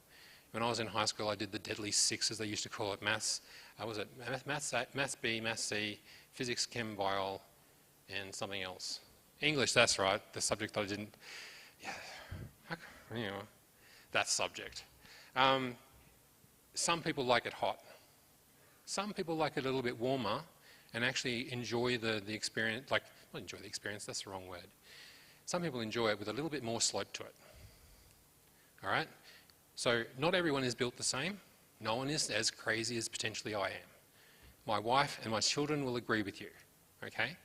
When I was in high school, I did the deadly six, as they used to call it, maths. I was at maths B, maths C, physics, chem, bio, and something else. English, that's right, the subject that I didn't, that subject. Some people like it hot. Some people like it a little bit warmer and actually enjoy the experience, like, not enjoy the experience, that's the wrong word. Some people enjoy it with a little bit more slope to it. All right? So not everyone is built the same. No one is as crazy as potentially I am. My wife and my children will agree with you, okay?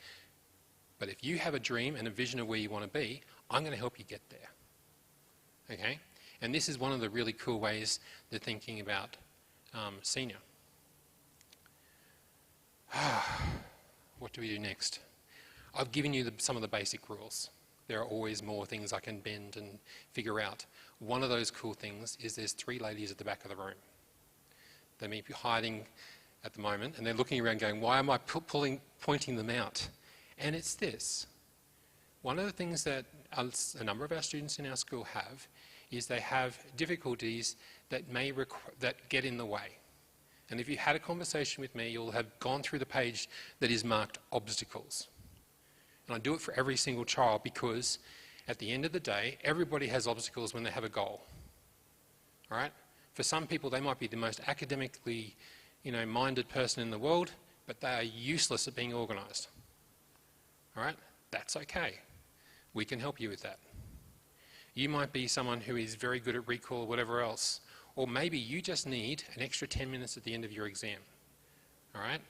But if you have a dream and a vision of where you want to be, I'm going to help you get there, okay? And this is one of the really cool ways they're thinking about senior. What do we do next? I've given you some of the basic rules. There are always more things I can bend and figure out. One of those cool things is there's 3 ladies at the back of the room. They may be hiding at the moment and they're looking around going, why am I pointing them out? And it's this. One of the things that a number of our students in our school have is they have difficulties that that get in the way. And if you had a conversation with me, you'll have gone through the page that is marked obstacles. And I do it for every single child because at the end of the day, everybody has obstacles when they have a goal. All right? For some people, they might be the most academically, minded person in the world, but they are useless at being organised. All right? That's okay. We can help you with that. You might be someone who is very good at recall or whatever else, or maybe you just need an extra 10 minutes at the end of your exam. All right?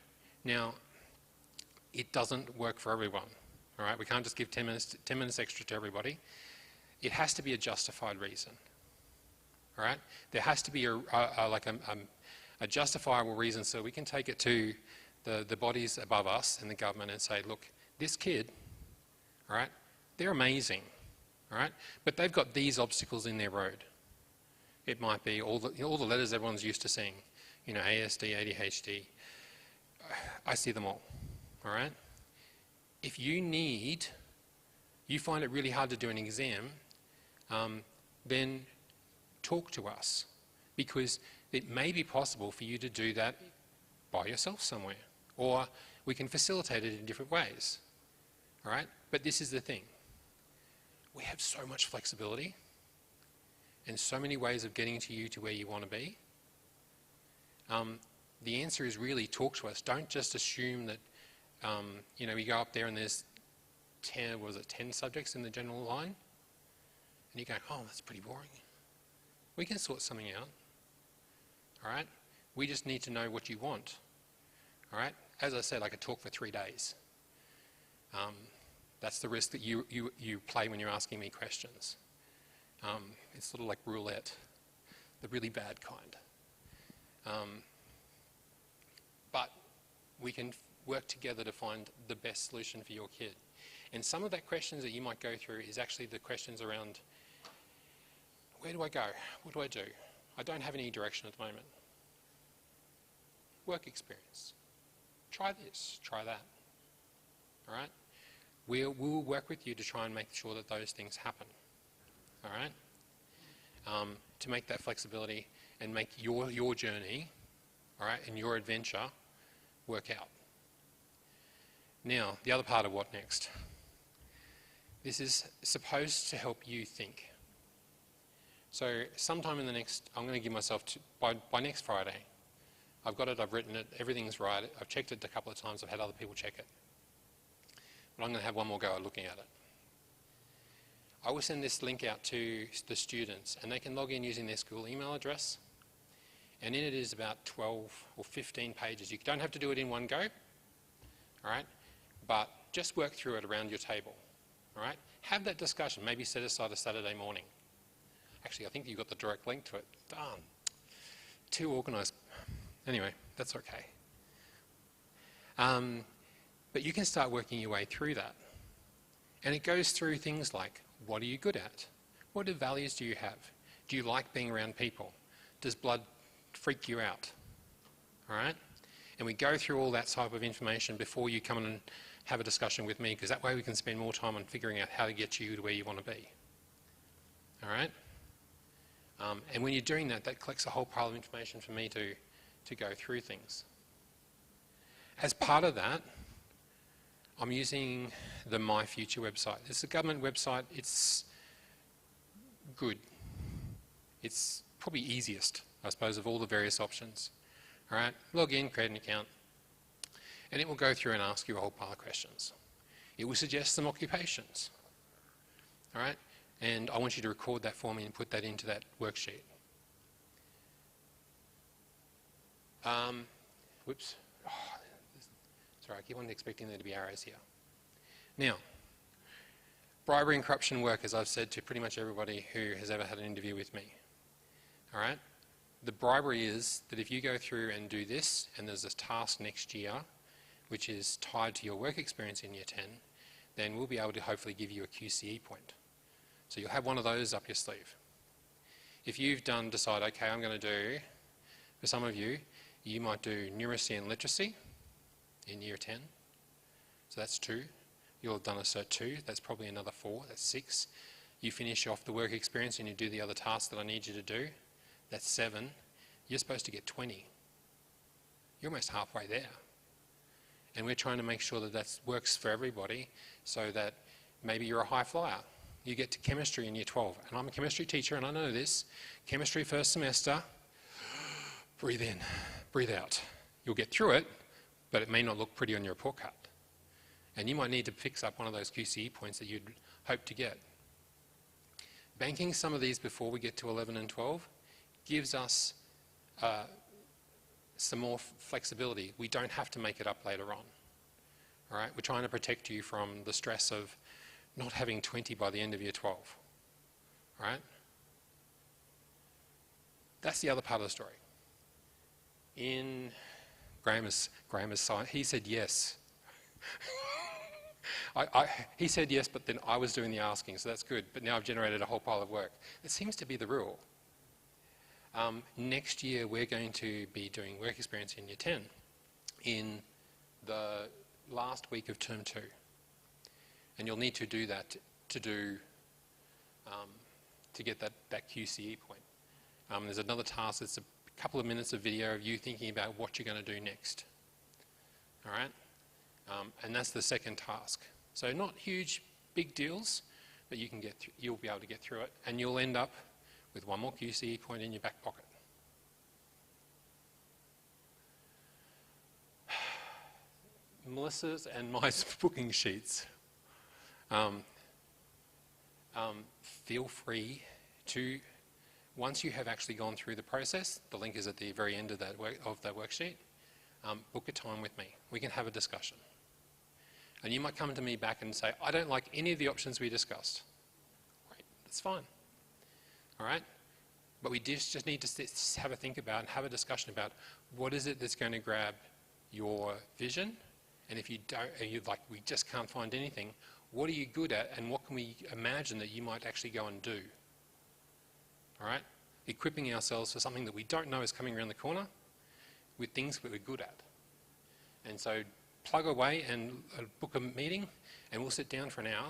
Now, it doesn't work for everyone. All right? We can't just give 10 minutes extra to everybody. It has to be a justified reason. All right? There has to be a justifiable reason so we can take it to the bodies above us and the government and say, look, this kid, all right, they're amazing, all right, but they've got these obstacles in their road. It might be all the letters everyone's used to seeing, ASD, ADHD. I see them all right? If you find it really hard to do an exam, then talk to us, because it may be possible for you to do that by yourself somewhere, or we can facilitate it in different ways, all right? But this is the thing. We have so much flexibility and so many ways of getting to where you want to be. The answer is really talk to us. Don't just assume that, you go up there and there's 10 subjects in the general line, and you go, oh, that's pretty boring. We can sort something out, all right? We just need to know what you want, all right? As I said, I could talk for 3 days. That's the risk that you play when you're asking me questions. It's sort of like roulette, the really bad kind. But we can work together to find the best solution for your kid. And some of that questions that you might go through is actually the questions around, where do I go? What do I do? I don't have any direction at the moment. Work experience. Try this, try that. All right? We'll work with you to try and make sure that those things happen. All right? To make that flexibility and make your journey, all right, and your adventure work out. Now, the other part of what next. This is supposed to help you think. So sometime in the next, I'm going to give myself, by next Friday, I've got it, I've written it, everything's right, I've checked it a couple of times, I've had other people check it. But I'm going to have one more go at looking at it. I will send this link out to the students and they can log in using their school email address. And in it is about 12 or 15 pages. You don't have to do it in one go, all right? But just work through it around your table, all right? Have that discussion. Maybe set aside a Saturday morning. Actually, I think you've got the direct link to it. Darn. Too organised. Anyway, that's okay. But you can start working your way through that. And it goes through things like, what are you good at? What values do you have? Do you like being around people? Does blood freak you out? All right? And we go through all that type of information before you come and have a discussion with me, because that way we can spend more time on figuring out how to get you to where you want to be. All right? And when you're doing that, that collects a whole pile of information for me to go through things. As part of that, I'm using the My Future website. It's a government website. It's good. It's probably easiest, I suppose, of all the various options. All right, log in, create an account, and it will go through and ask you a whole pile of questions. It will suggest some occupations. All right, and I want you to record that for me and put that into that worksheet. Whoops. Oh, sorry, I keep on expecting there to be arrows here. Now, bribery and corruption work, as I've said to pretty much everybody who has ever had an interview with me. All right? The bribery is that if you go through and do this, and there's a task next year, which is tied to your work experience in Year 10, then we'll be able to hopefully give you a QCE point. So you'll have one of those up your sleeve. If you've decide, okay, I'm going to do, for some of you, you might do numeracy and literacy in Year 10. So that's 2. You'll have done a Cert 2. That's probably another 4. That's 6. You finish off the work experience and you do the other tasks that I need you to do. That's 7. You're supposed to get 20. You're almost halfway there. And we're trying to make sure that that works for everybody, so that maybe you're a high flyer. You get to chemistry in Year 12. And I'm a chemistry teacher and I know this. Chemistry first semester, breathe in, breathe out. You'll get through it, but it may not look pretty on your report card. And you might need to fix up one of those QCE points that you'd hope to get. Banking some of these before we get to 11 and 12 gives us some more flexibility. We don't have to make it up later on. All right? We're trying to protect you from the stress of not having 20 by the end of Year 12. All right? That's the other part of the story. In Graham's side, he said yes. He said yes, but then I was doing the asking, so that's good. But now I've generated a whole pile of work. It seems to be the rule. Next year, we're going to be doing work experience in Year 10 in the last week of Term 2. And you'll need to do that to get that QCE point. There's another task. It's a couple of minutes of video of you thinking about what you're going to do next. All right? And that's the second task. So not huge, big deals, but you can you'll be able to get through it, and you'll end up with one more QCE point in your back pocket. Melissa's and my booking sheets. Feel free to, once you have actually gone through the process, the link is at the very end of that worksheet, book a time with me. We can have a discussion. And you might come to me back and say, I don't like any of the options we discussed. Great, that's fine. All right? But we just need to have a think about and have a discussion about what is it that's going to grab your vision, and if you don't, we just can't find anything, What are you good at, and what can we imagine that you might actually go and do? All right? Equipping ourselves for something that we don't know is coming around the corner with things that we're good at. And so plug away and book a meeting, and we'll sit down for an hour.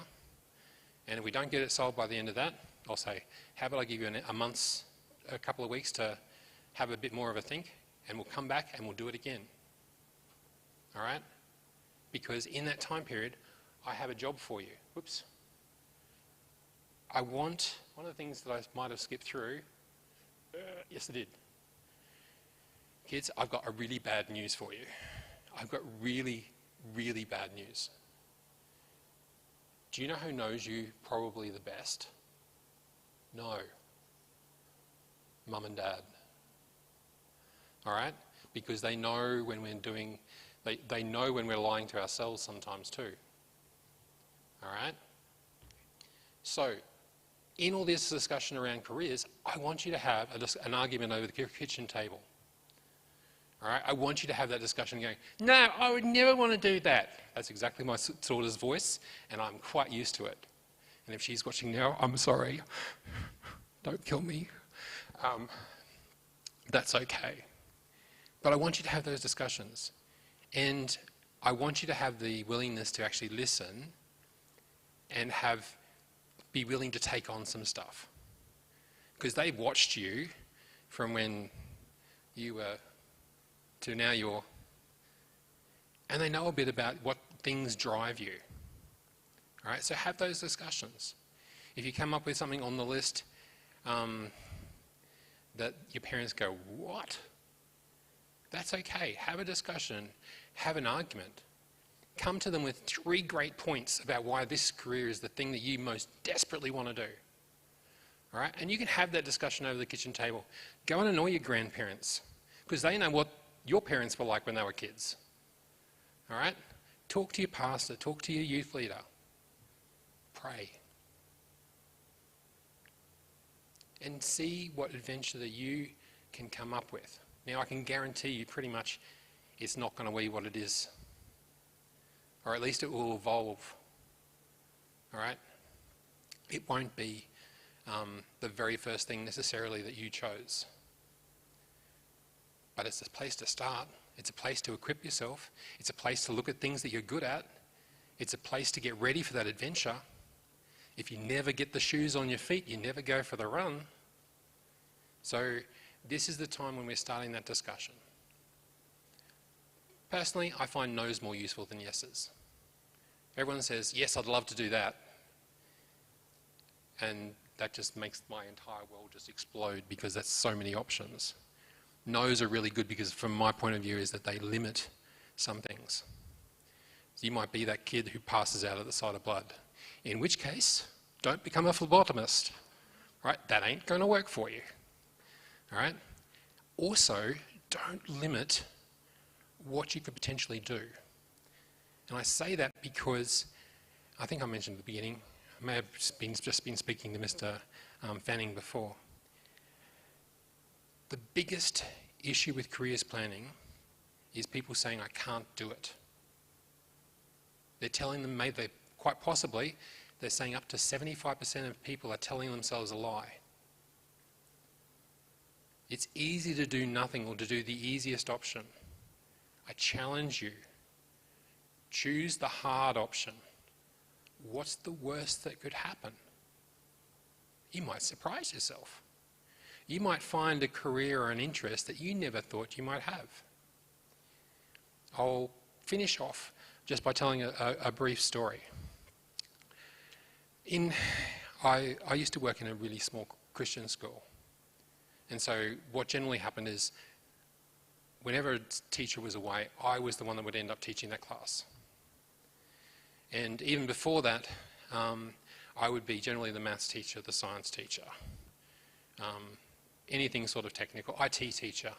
And if we don't get it solved by the end of that, I'll say, how about I give you a couple of weeks to have a bit more of a think, and we'll come back and we'll do it again. All right? Because in that time period, I have a job for you. Whoops. One of the things that I might have skipped through, yes I did. Kids, I've got a really bad news for you. I've got really, really bad news. Do you know who knows you probably the best? No. Mum and Dad. All right? Because they know when we're doing, they know when we're lying to ourselves sometimes too. All right? So, in all this discussion around careers, I want you to have an argument over the kitchen table. All right? I want you to have that discussion going, no, I would never want to do that. That's exactly my daughter's voice, and I'm quite used to it. And if she's watching now, I'm sorry. Don't kill me. That's okay. But I want you to have those discussions. And I want you to have the willingness to actually listen and be willing to take on some stuff. Because they've watched you from when you were to now you're, and they know a bit about what things drive you. All right, so have those discussions. If you come up with something on the list that your parents go, what? That's okay. Have a discussion, have an argument. Come to them with 3 great points about why this career is the thing that you most desperately want to do. All right, and you can have that discussion over the kitchen table. Go and annoy your grandparents, because they know what your parents were like when they were kids. All right? Talk to your pastor, talk to your youth leader. Pray. And see what adventure that you can come up with. Now, I can guarantee you pretty much it's not going to be what it is. Or at least it will evolve. All right? It won't be the very first thing necessarily that you chose. But it's a place to start. It's a place to equip yourself. It's a place to look at things that you're good at. It's a place to get ready for that adventure. If you never get the shoes on your feet, you never go for the run. So this is the time when we're starting that discussion. Personally, I find no's more useful than yeses. Everyone says, yes, I'd love to do that. And that just makes my entire world just explode because that's so many options. No's are really good because from my point of view is that they limit some things. So you might be that kid who passes out at the sight of blood. In which case, don't become a phlebotomist. Right? That ain't going to work for you. All right? Also, don't limit what you could potentially do. And I say that because I think I mentioned at the beginning, I may have just been speaking to Mr. Fanning before. The biggest issue with careers planning is people saying, I can't do it. They're telling them, maybe quite possibly, they're saying up to 75% of people are telling themselves a lie. It's easy to do nothing or to do the easiest option. I challenge you, choose the hard option. What's the worst that could happen? You might surprise yourself. You might find a career or an interest that you never thought you might have. I'll finish off just by telling a brief story. I used to work in a really small Christian school. And so what generally happened is whenever a teacher was away, I was the one that would end up teaching that class. And even before that, I would be generally the maths teacher, the science teacher, anything sort of technical, IT teacher.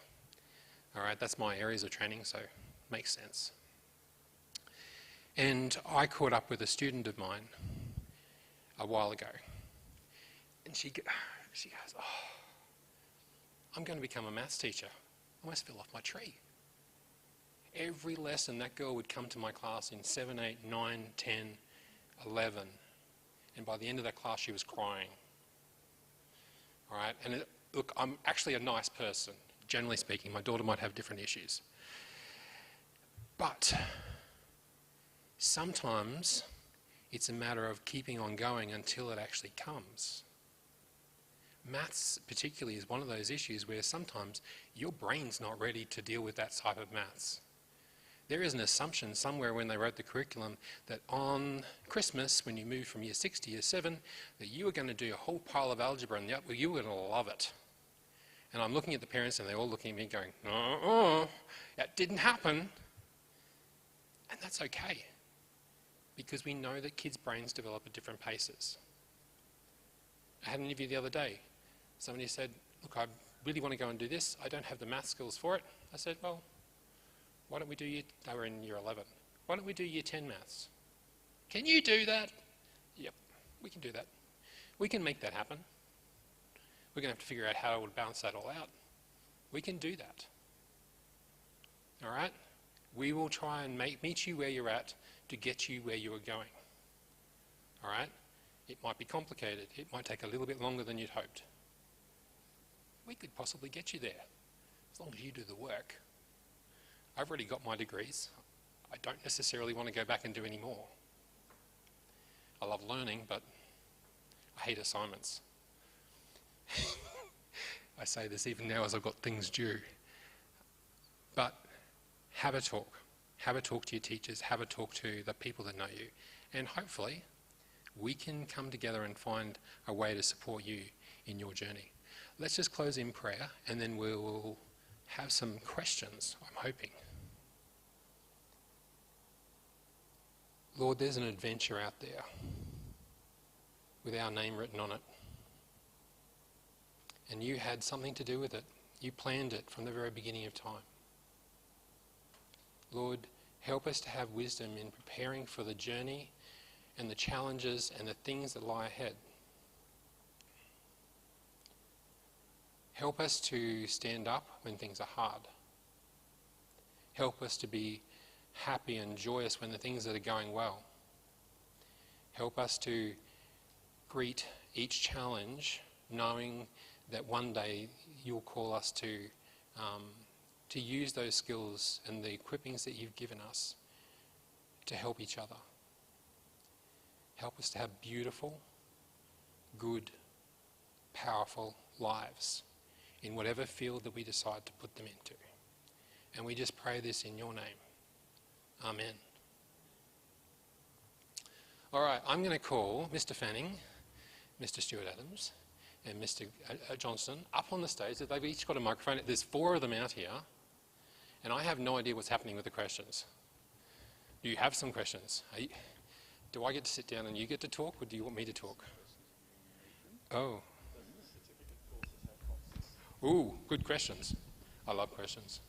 All right, that's my areas of training, so it makes sense. And I caught up with a student of mine a while ago. And she goes, oh, I'm going to become a maths teacher. I almost fell off my tree. Every lesson, that girl would come to my class in 7, 8, 9, 10, 11. And by the end of that class, she was crying. All right? And look, I'm actually a nice person, generally speaking. My daughter might have different issues. But sometimes it's a matter of keeping on going until it actually comes. Maths particularly is one of those issues where sometimes your brain's not ready to deal with that type of maths. There is an assumption somewhere when they wrote the curriculum that on Christmas, when you move from year 6 to year 7, that you were going to do a whole pile of algebra and you were going to love it. And I'm looking at the parents and they're all looking at me going, that didn't happen. And that's okay, because we know that kids' brains develop at different paces. I had an interview the other day. Somebody said, look, I really want to go and do this. I don't have the math skills for it. I said, well, why don't we do they were in year 11. Why don't we do year 10 maths? Can you do that? Yep, we can do that. We can make that happen. We're going to have to figure out how to balance that all out. We can do that. All right? We will try and meet you where you're at to get you where you are going. All right? It might be complicated. It might take a little bit longer than you'd hoped. We could possibly get you there, as long as you do the work. I've already got my degrees. I don't necessarily want to go back and do any more. I love learning, but I hate assignments. I say this even now as I've got things due. But have a talk. Have a talk to your teachers. Have a talk to the people that know you. And hopefully, we can come together and find a way to support you in your journey. Let's just close in prayer, and then we'll have some questions, I'm hoping. Lord, there's an adventure out there with our name written on it. And you had something to do with it. You planned it from the very beginning of time. Lord, help us to have wisdom in preparing for the journey and the challenges and the things that lie ahead. Help us to stand up when things are hard. Help us to be happy and joyous when the things that are going well. Help us to greet each challenge knowing that one day you'll call us to use those skills and the equippings that you've given us to help each other. Help us to have beautiful, good, powerful lives in whatever field that we decide to put them into. And we just pray this in your name. Amen. All right, I'm going to call Mr. Fanning, Mr. Stuart Adams, and Mr. Johnston up on the stage. They've each got a microphone. There's 4 of them out here, and I have no idea what's happening with the questions. Do you have some questions? Do I get to sit down and you get to talk, or do you want me to talk? Oh. Ooh, good questions. I love questions.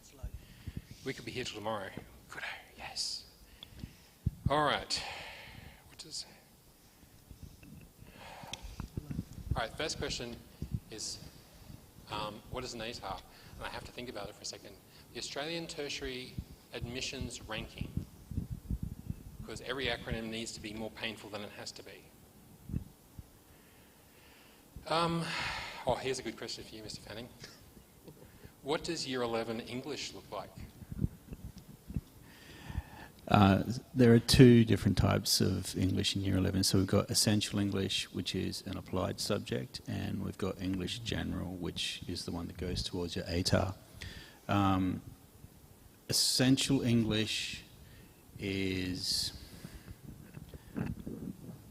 We could be here till tomorrow. Good, yes. All right. All right, first question is, what is NATAR? And I have to think about it for a second. The Australian Tertiary Admissions Ranking, because every acronym needs to be more painful than it has to be. Here's a good question for you, Mr. Fanning. What does Year 11 English look like? There are 2 different types of English in Year 11. So we've got Essential English, which is an applied subject, and we've got English General, which is the one that goes towards your ATAR. Essential English is...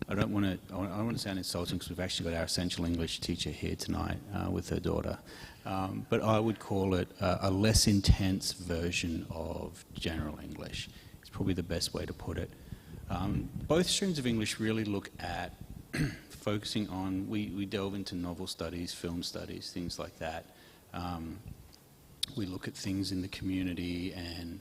I don't want to sound insulting because we've actually got our Essential English teacher here tonight with her daughter. But I would call it a less intense version of General English. Probably the best way to put it. Both streams of English really look at focusing on, we delve into novel studies, film studies, things like that. We look at things in the community and,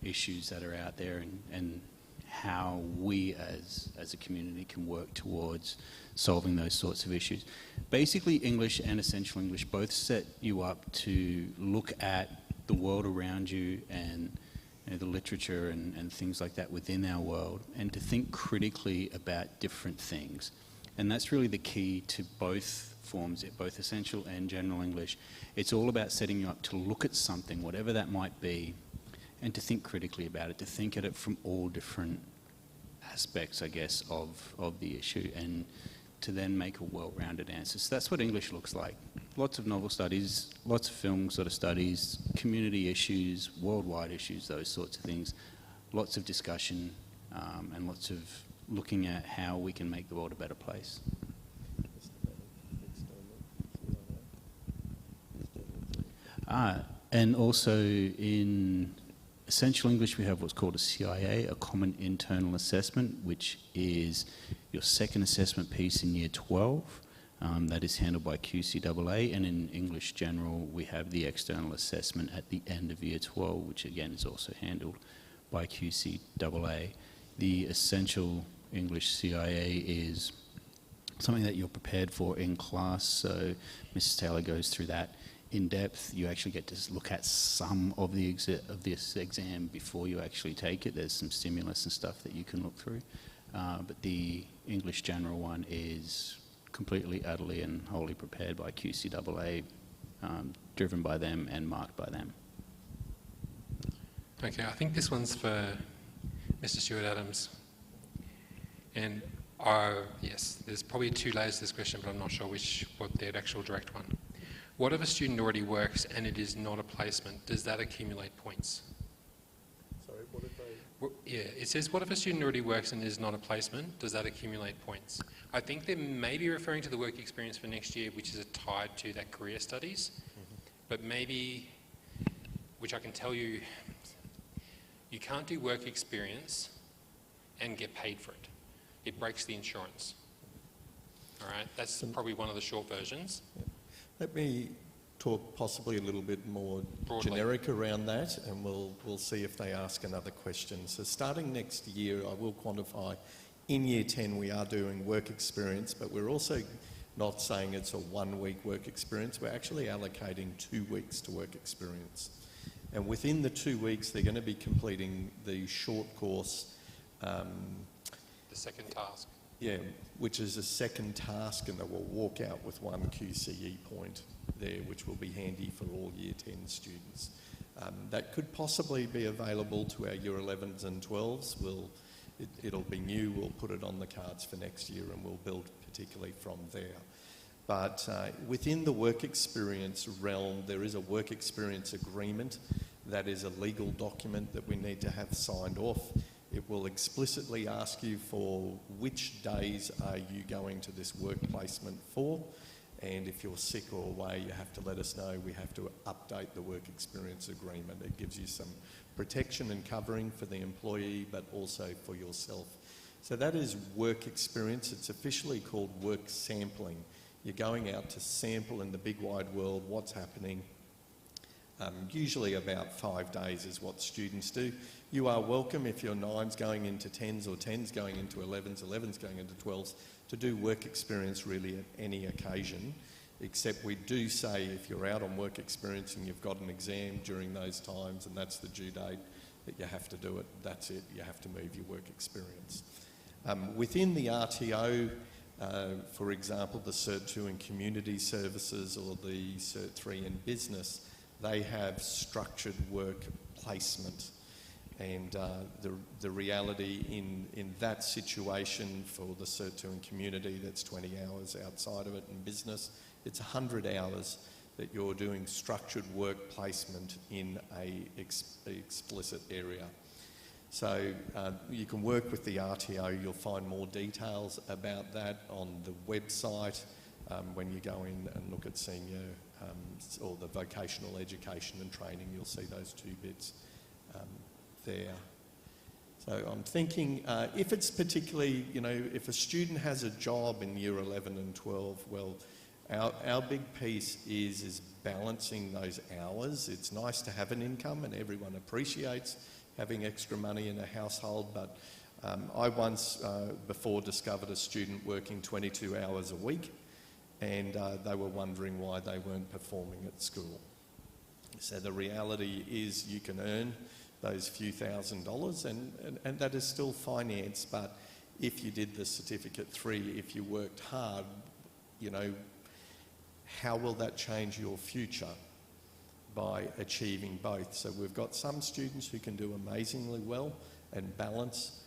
issues that are out there and how we as a community can work towards solving those sorts of issues. Basically, English and Essential English both set you up to look at the world around you and the literature and things like that within our world, and to think critically about different things. And that's really the key to both forms, both Essential and General English. It's all about setting you up to look at something, whatever that might be, and to think critically about it, to think at it from all different aspects, I guess, of the issue, and to then make a well-rounded answer. So that's what English looks like. Lots of novel studies, lots of film sort of studies, community issues, worldwide issues, those sorts of things. Lots of discussion and lots of looking at how we can make the world a better place. And also in Essential English we have what's called a CIA, a Common Internal Assessment, which is your second assessment piece in Year 12. That is handled by QCAA, and in English General we have the external assessment at the end of Year 12, which again is also handled by QCAA. The Essential English CIA is something that you're prepared for in class, so Mrs. Taylor goes through that in depth. You actually get to look at some of this exam before you actually take it. There's some stimulus and stuff that you can look through, but the English General one is completely, utterly and wholly prepared by QCAA, driven by them and marked by them. Okay, I think this one's for Mr. Stuart Adams. And yes, there's probably two layers to this question, but I'm not sure what the actual direct one. What if a student already works and it is not a placement? Does that accumulate points? Sorry, what if they... Well, yeah, it says, what if a student already works and is not a placement? Does that accumulate points? I think they may be referring to the work experience for next year, which is tied to that career studies. But maybe, which I can tell you, you can't do work experience and get paid for it. It breaks the insurance. All right, that's probably one of the short versions. Let me talk possibly a little bit more Broadly. generic around that, and we'll see if they ask another question. So starting next year, I will quantify, in Year 10 we are doing work experience, but we're also not saying it's a 1 week work experience. We're actually allocating 2 weeks to work experience. And within the 2 weeks, they're going to be completing the short course. The second task. Yeah, which is a second task, and they will walk out with 1 QCE point there, which will be handy for all Year 10 students. That could possibly be available to our Year 11s and 12s. It'll be new, we'll put it on the cards for next year, and we'll build particularly from there. But within the work experience realm, there is a work experience agreement that is a legal document that we need to have signed off. It will explicitly ask you for which days are you going to this work placement for, and if you're sick or away, you have to let us know. We have to update the work experience agreement. It gives you some protection and covering for the employee, but also for yourself. So that is work experience. It's officially called work sampling. You're going out to sample in the big wide world what's happening. Usually about 5 days is what students do. You are welcome, if you're 9s going into 10s or 10s going into 11s, 11s going into 12s, to do work experience really at any occasion, except we do say if you're out on work experience and you've got an exam during those times and that's the due date that you have to do it, that's it, you have to move your work experience. Within the RTO, for example, the Cert 2 in Community Services or the Cert 3 in Business, they have structured work placement. And the reality in that situation for the Cert 2 in Community, that's 20 hours outside of it. In Business, it's 100 hours that you're doing structured work placement in a explicit area. So you can work with the RTO. You'll find more details about that on the website when you go in and look at senior or the vocational education and training. You'll see those 2 bits there. So I'm thinking if it's particularly, if a student has a job in Year 11 and 12, well, our big piece is balancing those hours. It's nice to have an income, and everyone appreciates having extra money in a household, but I once before discovered a student working 22 hours a week, and they were wondering why they weren't performing at school. So the reality is you can earn those few $1,000s, and that is still finance. But if you did the Certificate 3, if you worked hard, you know, how will that change your future by achieving both? So we've got some students who can do amazingly well and balance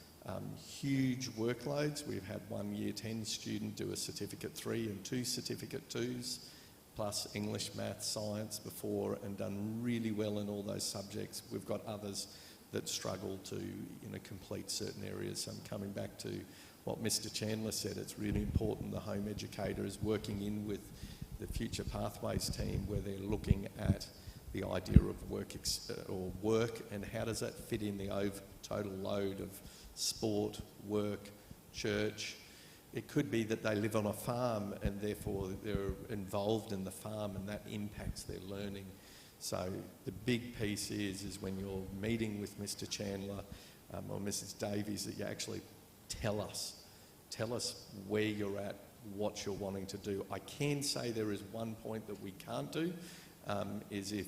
huge workloads. We've had one Year 10 student do a Certificate 3 and 2 Certificate 2s, plus English, Maths, Science before, and done really well in all those subjects. We've got others that struggle to, you know, complete certain areas. So I'm coming back to what Mr. Chandler said. It's really important the home educator is working in with the Future Pathways team, where they're looking at the idea of work and how does that fit in the total load of sport, work, church. It could be that they live on a farm and therefore they're involved in the farm, and that impacts their learning. So the big piece is when you're meeting with Mr. Chandler or Mrs. Davies, that you actually tell us where you're at, what you're wanting to do. I can say there is one point that we can't do, is if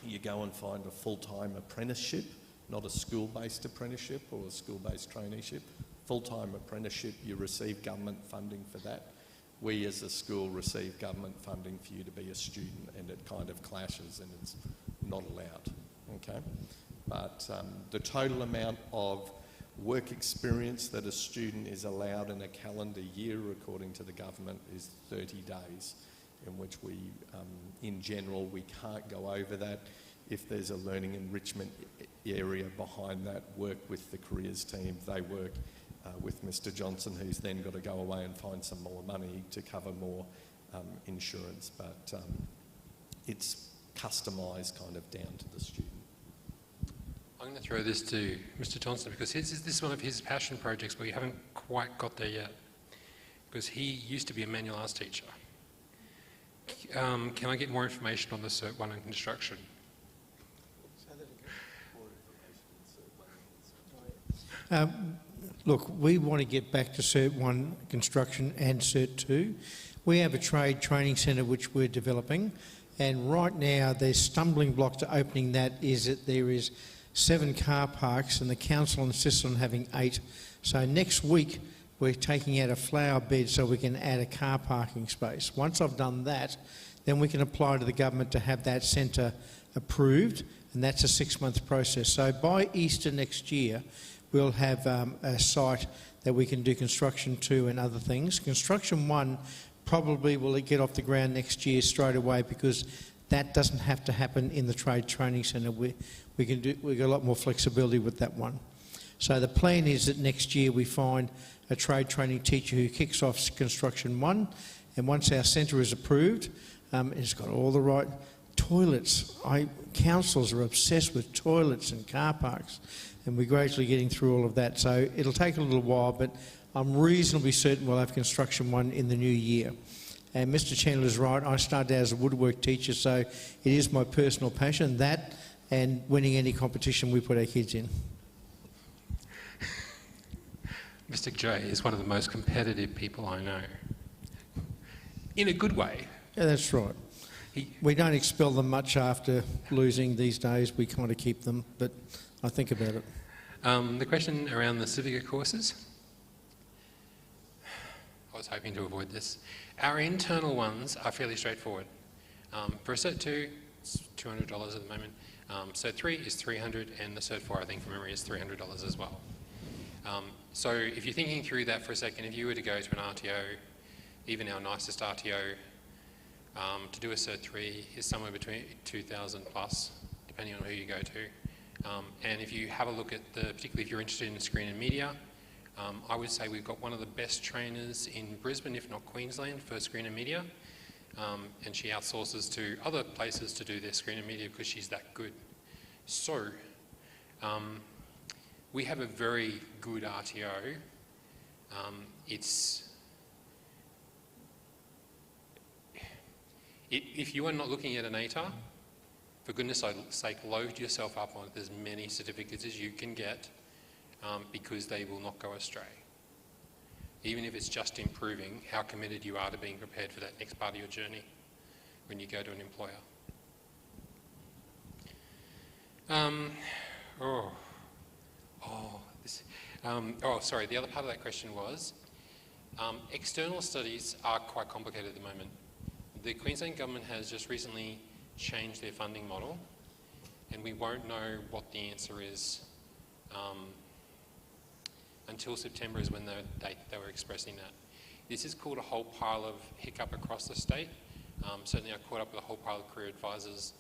you go and find a full-time apprenticeship, not a school-based apprenticeship or a school-based traineeship. Full-time apprenticeship, you receive government funding for that. We as a school receive government funding for you to be a student, and it kind of clashes and it's not allowed, okay? But the total amount of work experience that a student is allowed in a calendar year, according to the government, is 30 days, in which we, in general, we can't go over that. If there's a learning enrichment area behind that, work with the careers team. They work with Mr. Johnson, who's then got to go away and find some more money to cover more insurance. But it's customised kind of down to the student. I'm going to throw this to Mr. Johnson, because this is one of his passion projects, but we haven't quite got there yet, because he used to be a manual arts teacher. Can I get more information on the Cert 1 in construction? Look, we want to get back to Cert 1 construction and Cert 2. We have a trade training centre which we're developing, and right now the stumbling block to opening that is that there is 7 car parks and the council insists on having 8. So next week we're taking out a flower bed so we can add a car parking space. Once I've done that, then we can apply to the government to have that centre approved, and that's a 6-month process. So by Easter next year, we'll have a site that we can do construction 2 and other things. Construction 1 probably will get off the ground next year straight away, because that doesn't have to happen in the trade training centre. We've got a lot more flexibility with that one. So the plan is that next year we find a trade training teacher who kicks off construction 1, and once our centre is approved, it's got all the right toilets. Councils are obsessed with toilets and car parks, and we're gradually getting through all of that. So it'll take a little while, but I'm reasonably certain we'll have construction 1 in the new year. And Mr. Chandler's right, I started out as a woodwork teacher, so it is my personal passion, that and winning any competition we put our kids in. Mr. J is one of the most competitive people I know. In a good way. Yeah, that's right. We don't expel them much after losing these days. We kind of keep them, but I think about it. The question around the Civica courses. I was hoping to avoid this. Our internal ones are fairly straightforward. For a Cert 2, it's $200 at the moment. Cert 3 is $300, and the Cert 4, I think from memory, is $300 as well. So if you're thinking through that for a second, if you were to go to an RTO, even our nicest RTO, to do a Cert 3 is somewhere between 2,000 plus, depending on who you go to. And if you have a look at particularly if you're interested in screen and media, I would say we've got one of the best trainers in Brisbane, if not Queensland, for screen and media. And she outsources to other places to do their screen and media because she's that good. So, we have a very good RTO. If you are not looking at an ATAR, for goodness sake, load yourself up on as many certificates as you can get, because they will not go astray. Even if it's just improving how committed you are to being prepared for that next part of your journey when you go to an employer. Sorry. The other part of that question was, external studies are quite complicated at the moment. The Queensland government has just recently changed their funding model, and we won't know what the answer is until September is when they were expressing that. This has caused a whole pile of hiccup across the state. Certainly I caught up with a whole pile of career advisors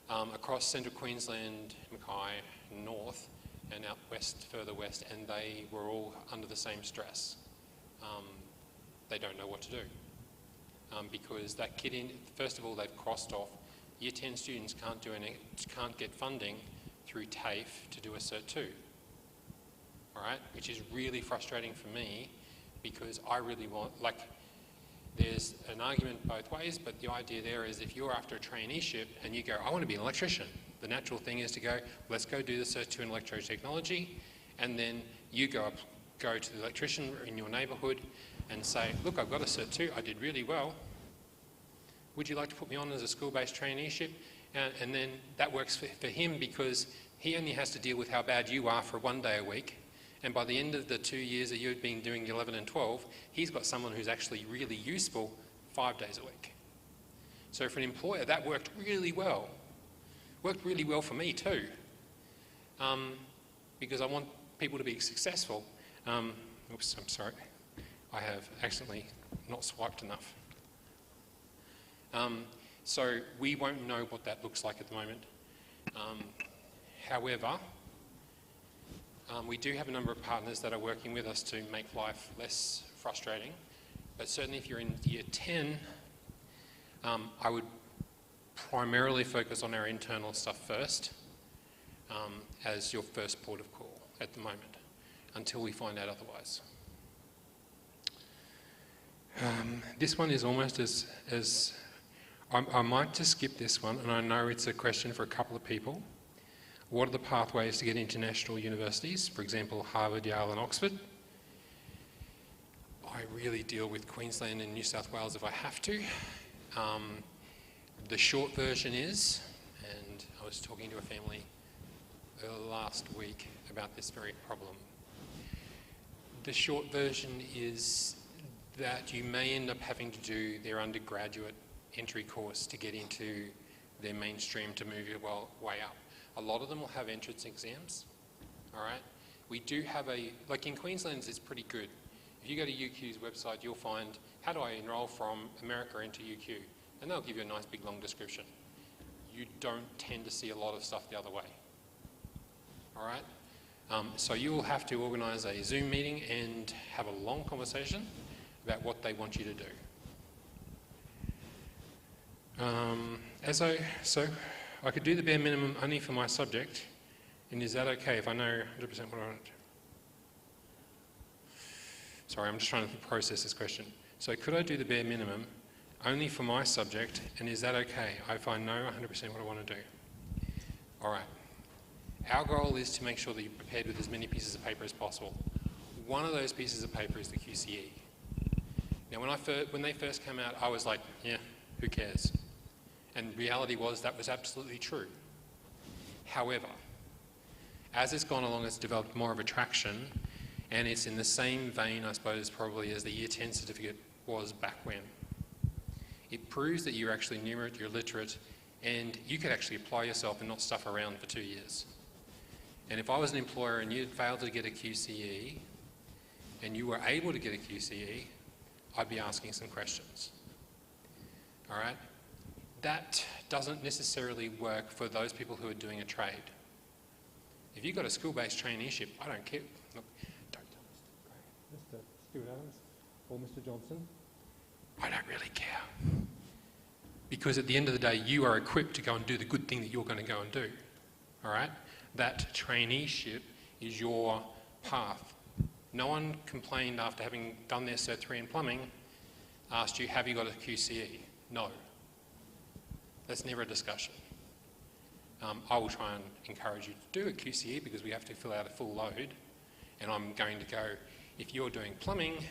across central Queensland, Mackay, North, and out west, further west, and they were all under the same stress. They don't know what to do. Because that kid, first of all, they've crossed off Year 10 students can't get funding through TAFE to do a Cert 2. All right, which is really frustrating for me because I really want, there's an argument both ways, but the idea there is if you're after a traineeship and you go, I want to be an electrician, the natural thing is to go, let's go do the Cert 2 in electrotechnology, and then you go to the electrician in your neighbourhood and say, look, I've got a Cert 2, I did really well. Would you like to put me on as a school-based traineeship? And then that works for him because he only has to deal with how bad you are for 1 day a week. And by the end of the 2 years that you've been doing 11 and 12, he's got someone who's actually really useful 5 days a week. So for an employer, that worked really well. Worked really well for me too. Because I want people to be successful. Oops, I'm sorry. I have accidentally not swiped enough. So we won't know what that looks like at the moment. However, we do have a number of partners that are working with us to make life less frustrating. But certainly if you're in Year 10, I would primarily focus on our internal stuff first as your first port of call at the moment, until we find out otherwise. This one is almost as I might just skip this one, and I know it's a question for a couple of people. What are the pathways to get into national universities? For example, Harvard, Yale and Oxford. I really deal with Queensland and New South Wales if I have to. The short version is, and I was talking to a family last week about this very problem. The short version is that you may end up having to do their undergraduate entry course to get into their mainstream to move your way up. A lot of them will have entrance exams, all right? We do have like in Queensland it's pretty good. If you go to UQ's website, you'll find, how do I enrol from America into UQ? And they'll give you a nice big long description. You don't tend to see a lot of stuff the other way, all right? So you will have to organise a Zoom meeting and have a long conversation about what they want you to do. So I could do the bare minimum only for my subject, and is that okay if I know 100% what I want? Sorry, I'm just trying to process this question. So could I do the bare minimum only for my subject, and is that okay if I know 100% what I want to do? All right. Our goal is to make sure that you're prepared with as many pieces of paper as possible. One of those pieces of paper is the QCE. Now, when they first came out, I was like, yeah, who cares? And reality was that was absolutely true. However, as it's gone along, it's developed more of a traction, and it's in the same vein, I suppose, probably as the Year 10 certificate was back when. It proves that you're actually numerate, you're literate, and you could actually apply yourself and not stuff around for 2 years. And if I was an employer and you'd failed to get a QCE, and you were able to get a QCE, I'd be asking some questions. All right? That doesn't necessarily work for those people who are doing a trade. If you've got a school-based traineeship, I don't care. Look, don't tell Mr. Stuart Adams or Mr. Johnson. I don't really care. Because at the end of the day, you are equipped to go and do the good thing that you're going to go and do. All right? That traineeship is your path. No one complained after having done their Cert 3 in plumbing, asked you, have you got a QCE? No. That's never a discussion. I will try and encourage you to do a QCE because we have to fill out a full load. And I'm going to go, if you're doing plumbing,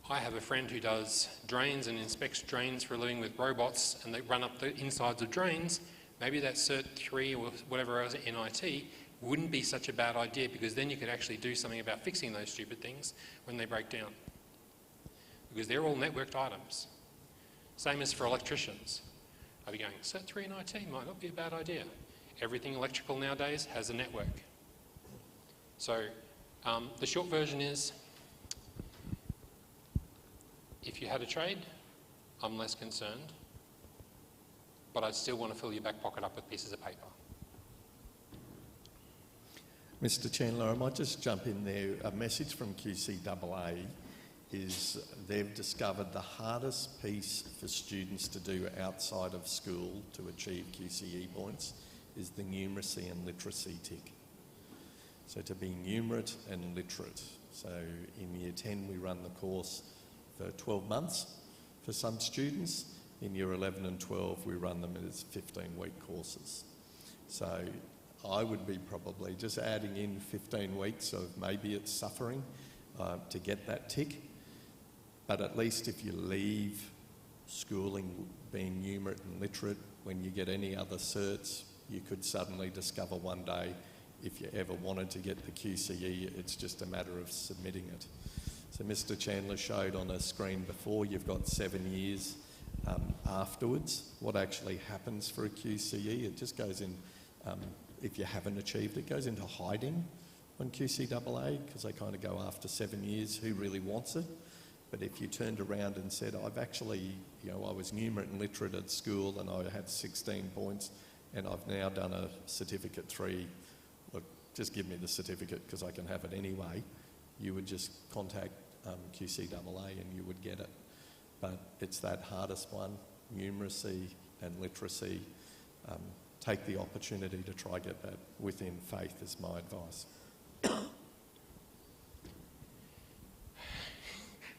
I have a friend who does drains and inspects drains for a living with robots, and they run up the insides of drains. maybe that Cert 3 or whatever else in IT wouldn't be such a bad idea, because then you could actually do something about fixing those stupid things when they break down. Because they're all networked items. Same as for electricians. I'd be going, Cert 3 in IT might not be a bad idea. Everything electrical nowadays has a network. So the short version is, if you had a trade, I'm less concerned, but I'd still want to fill your back pocket up with pieces of paper. Mr. Chandler, I might just jump in there. A message from QCAA is they've discovered the hardest piece for students to do outside of school to achieve QCE points is the numeracy and literacy tick. So to be numerate and literate. So in Year 10 we run the course for 12 months for some students. In Year 11 and 12 we run them as 15-week courses. So I would be probably just adding in 15 weeks of maybe it's suffering to get that tick. But at least if you leave schooling being numerate and literate, when you get any other certs, you could suddenly discover one day, if you ever wanted to get the QCE, it's just a matter of submitting it. So Mr. Chandler showed on a screen before, you've got 7 years afterwards. What actually happens for a QCE? It just goes in, if you haven't achieved it, goes into hiding on QCAA, because they kind of go after 7 years, who really wants it? But if you turned around and said, I've actually, I was numerate and literate at school and I had 16 points and I've now done a Certificate 3, look, just give me the certificate because I can have it anyway, you would just contact QCAA and you would get it. But it's that hardest one, numeracy and literacy. Take the opportunity to try get that within faith is my advice.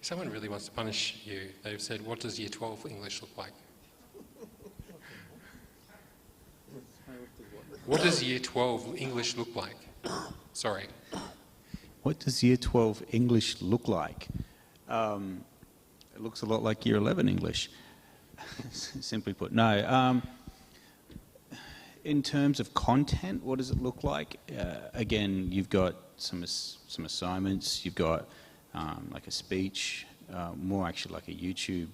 Someone really wants to punish you. They've said, what does Year 12 English look like? What does Year 12 English look like? Sorry. What does Year 12 English look like? It looks a lot like Year 11 English, simply put. No. In terms of content, what does it look like? Again, you've got some assignments, you've got like a speech, more actually like a YouTube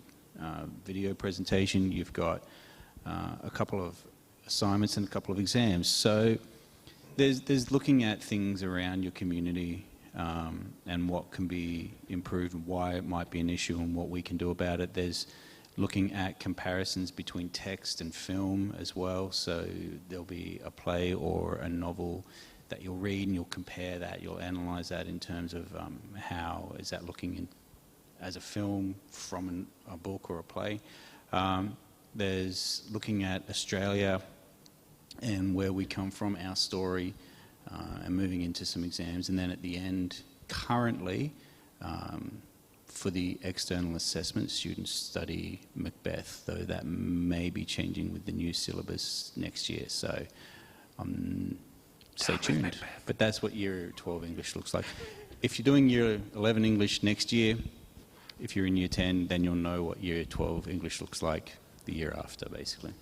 video presentation. You've got a couple of assignments and a couple of exams. So there's looking at things around your community and what can be improved and why it might be an issue and what we can do about it. There's looking at comparisons between text and film as well. So there'll be a play or a novel that you'll read and you'll compare that, you'll analyse that in terms of how is that looking as a film from a book or a play. There's looking at Australia and where we come from, our story, and moving into some exams. And then at the end, currently, for the external assessment, students study Macbeth, though that may be changing with the new syllabus next year. So stay tuned. But that's what Year 12 English looks like. If you're doing Year 11 English next year, if you're in Year 10, then you'll know what Year 12 English looks like the year after, basically.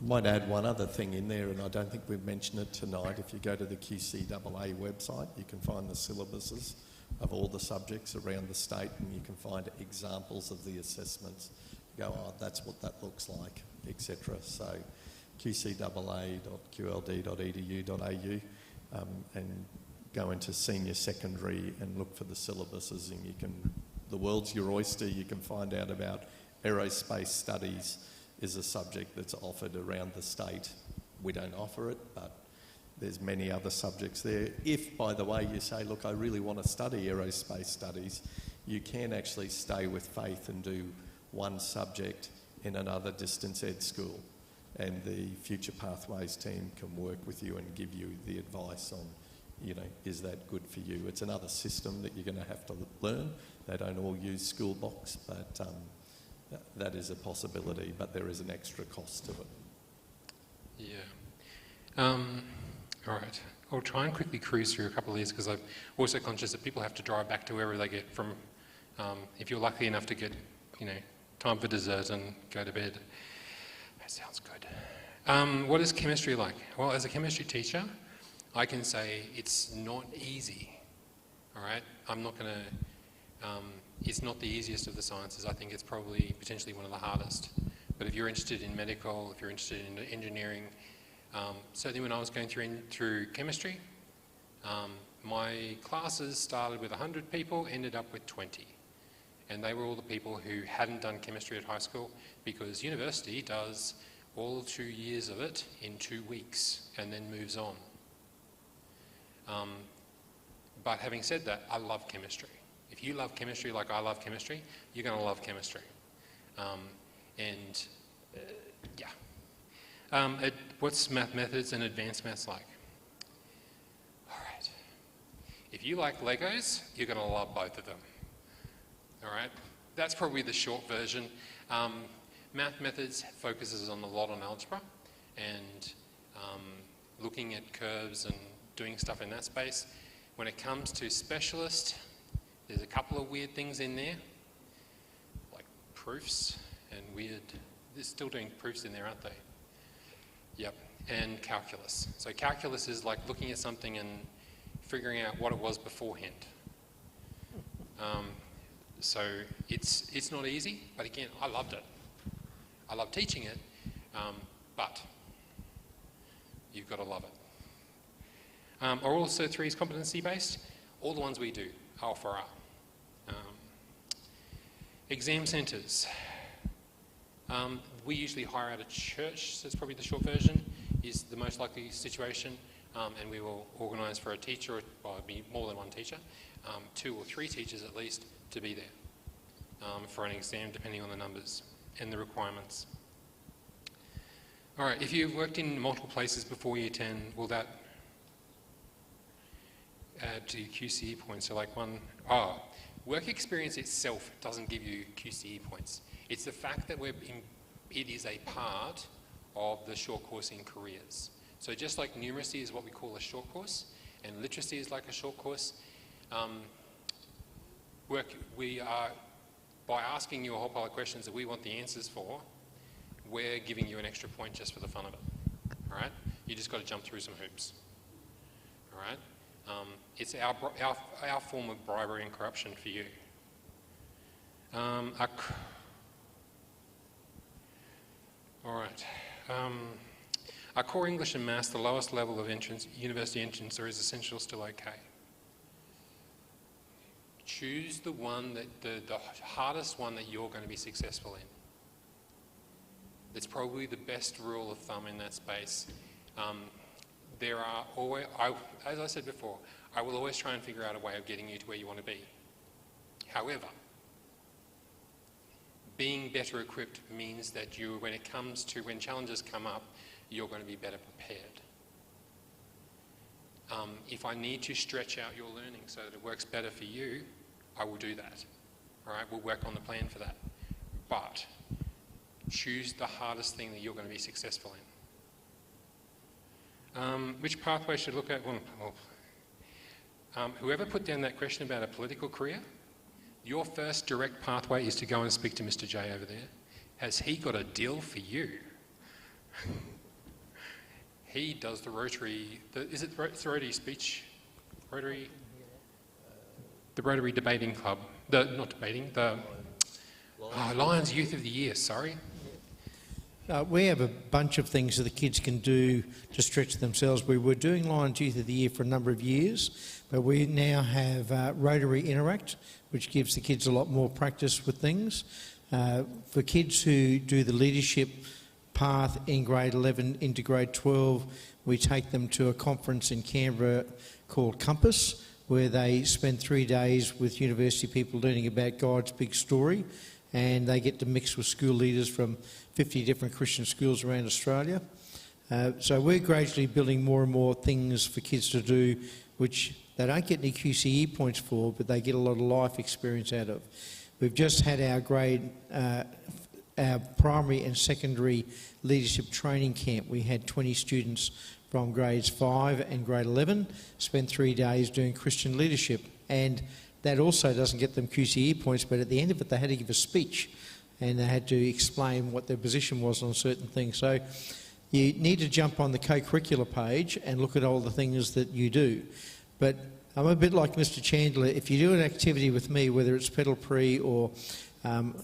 I might add one other thing in there, and I don't think we've mentioned it tonight. If you go to the QCAA website, you can find the syllabuses of all the subjects around the state, and you can find examples of the assessments. You go, oh, that's what that looks like, etc. So qcaa.qld.edu.au and go into senior secondary and look for the syllabuses, and you can, the world's your oyster. You can find out about aerospace studies is a subject that's offered around the state. We don't offer it, but there's many other subjects there. If, by the way, you say, look, I really want to study aerospace studies, you can actually stay with Faith and do one subject in another distance ed school. And the Future Pathways team can work with you and give you the advice on, is that good for you? It's another system that you're going to have to learn. They don't all use Schoolbox, but that is a possibility, but there is an extra cost to it. Yeah. All right. I'll try and quickly cruise through a couple of these because I'm also conscious that people have to drive back to wherever they get from. If you're lucky enough to get, time for dessert and go to bed. That sounds good. What is chemistry like? Well, as a chemistry teacher, I can say it's not easy. All right, I'm not going to. It's not the easiest of the sciences. I think it's probably potentially one of the hardest. But if you're interested in medical, if you're interested in engineering, certainly when I was going through chemistry, my classes started with 100 people, ended up with 20. And they were all the people who hadn't done chemistry at high school, because university does all 2 years of it in 2 weeks and then moves on. But having said that, I love chemistry. If you love chemistry like I love chemistry, you're going to love chemistry. What's math methods and advanced maths like? All right. If you like Legos, you're going to love both of them. All right. That's probably the short version. Math methods focuses on a lot on algebra and looking at curves and doing stuff in that space. When it comes to specialist, there's a couple of weird things in there, like proofs and weird. They're still doing proofs in there, aren't they? Yep. And calculus. So calculus is like looking at something and figuring out what it was beforehand. So it's not easy, but again, I loved it. I love teaching it, but you've got to love it. Are all Cert 3s competency-based? All the ones we do offer are. Exam centres. We usually hire out a church, so it's probably the short version, is the most likely situation, and we will organise for a teacher, well, it'd be more than one teacher, 2 or 3 teachers at least, to be there for an exam, depending on the numbers and the requirements. All right, if you've worked in multiple places before Year 10, will that add to your QCE points? So like work experience itself doesn't give you QCE points. It's the fact that it is a part of the short course in careers. So just like numeracy is what we call a short course, and literacy is like a short course, we are, by asking you a whole pile of questions that we want the answers for, we're giving you an extra point just for the fun of it. All right? You just got to jump through some hoops. All right? It's our form of bribery and corruption for you. All right. Our core English and Maths, the lowest level of entrance, university entrance, or is essential still okay? Choose the one the hardest one that you're going to be successful in. It's probably the best rule of thumb in that space. There are always, as I said before, I will always try and figure out a way of getting you to where you want to be. However, being better equipped means that when challenges come up, you're going to be better prepared. If I need to stretch out your learning so that it works better for you, I will do that. All right, we'll work on the plan for that. But choose the hardest thing that you're going to be successful in. Which pathway should look at? Whoever put down that question about a political career, your first direct pathway is to go and speak to Mr. J over there. Has he got a deal for you? He does the Rotary, is it the Rotary speech? Rotary? The Rotary Debating Club. Lions Youth of the Year, sorry. We have a bunch of things that the kids can do to stretch themselves. We were doing Lions Youth of the Year for a number of years, but we now have Rotary Interact, which gives the kids a lot more practice with things. For kids who do the leadership path in grade 11 into grade 12, we take them to a conference in Canberra called Compass, where they spend 3 days with university people learning about God's big story, and they get to mix with school leaders from 50 different Christian schools around Australia. So we're gradually building more and more things for kids to do which they don't get any QCE points for, but they get a lot of life experience out of. We've just had our primary and secondary leadership training camp. We had 20 students from grades 5 and grade 11 spend 3 days doing Christian leadership, and that also doesn't get them QCE points, but at the end of it they had to give a speech and they had to explain what their position was on certain things. So you need to jump on the co-curricular page and look at all the things that you do. But I'm a bit like Mr. Chandler. If you do an activity with me, whether it's Pedal Pre or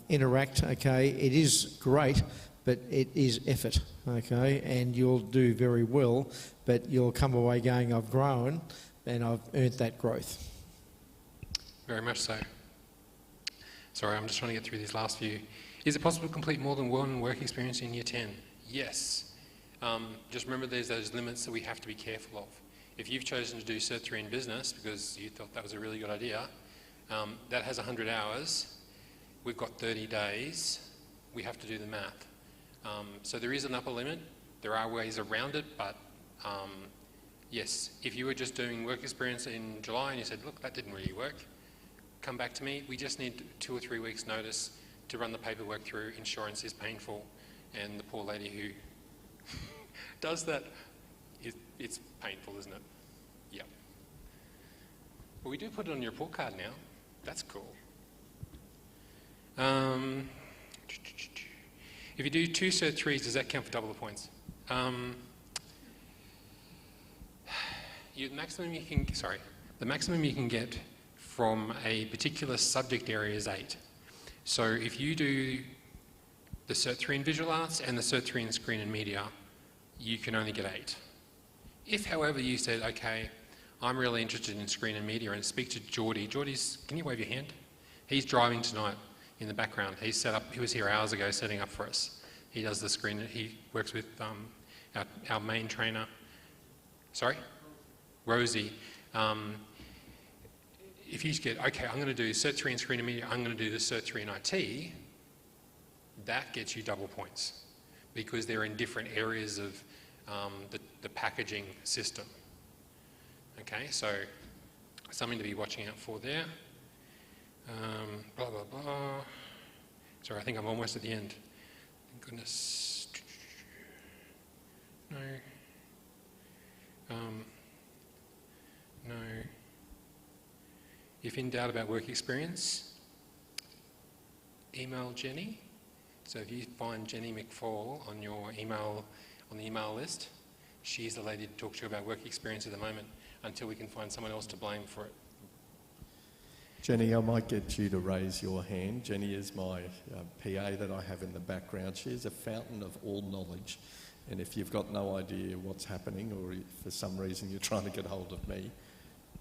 Interact, okay, it is great, but it is effort, okay, and you'll do very well, but you'll come away going, I've grown and I've earned that growth. Very much so. Sorry, I'm just trying to get through these last few. Is it possible to complete more than one work experience in Year 10? Yes. Just remember there's those limits that we have to be careful of. If you've chosen to do Cert 3 in business because you thought that was a really good idea, that has 100 hours. We've got 30 days. We have to do the math. So there is an upper limit. There are ways around it, but yes, if you were just doing work experience in July and you said, look, that didn't really work, come back to me. We just need 2 or 3 weeks notice to run the paperwork through. Insurance is painful, and the poor lady who does that, it's painful, isn't it? Yep. But we do put it on your report card now. That's cool. If you do 2 Cert 3s, does that count for double the points? The maximum you can get from a particular subject area is 8. So if you do the Cert 3 in Visual Arts and the Cert 3 in Screen and Media, you can only get 8. If, however, you said, okay, I'm really interested in Screen and Media, and speak to Geordie. Geordie's, can you wave your hand? He's driving tonight in the background. He was here hours ago setting up for us. He does the screen, he works with our main trainer. Sorry? Rosie. If you get, okay, I'm going to do Cert 3 in Screen and Media, I'm going to do the Cert 3 in IT, that gets you double points because they're in different areas of the packaging system. Okay, so something to be watching out for there. Blah, blah, blah. Sorry, I think I'm almost at the end. Thank goodness. No. No. If in doubt about work experience, email Jenny. So if you find Jenny McFall on your email, on the email list, she's the lady to talk to you about work experience at the moment until we can find someone else to blame for it. Jenny, I might get you to raise your hand. Jenny is my PA that I have in the background. She is a fountain of all knowledge. And if you've got no idea what's happening, or if for some reason you're trying to get hold of me,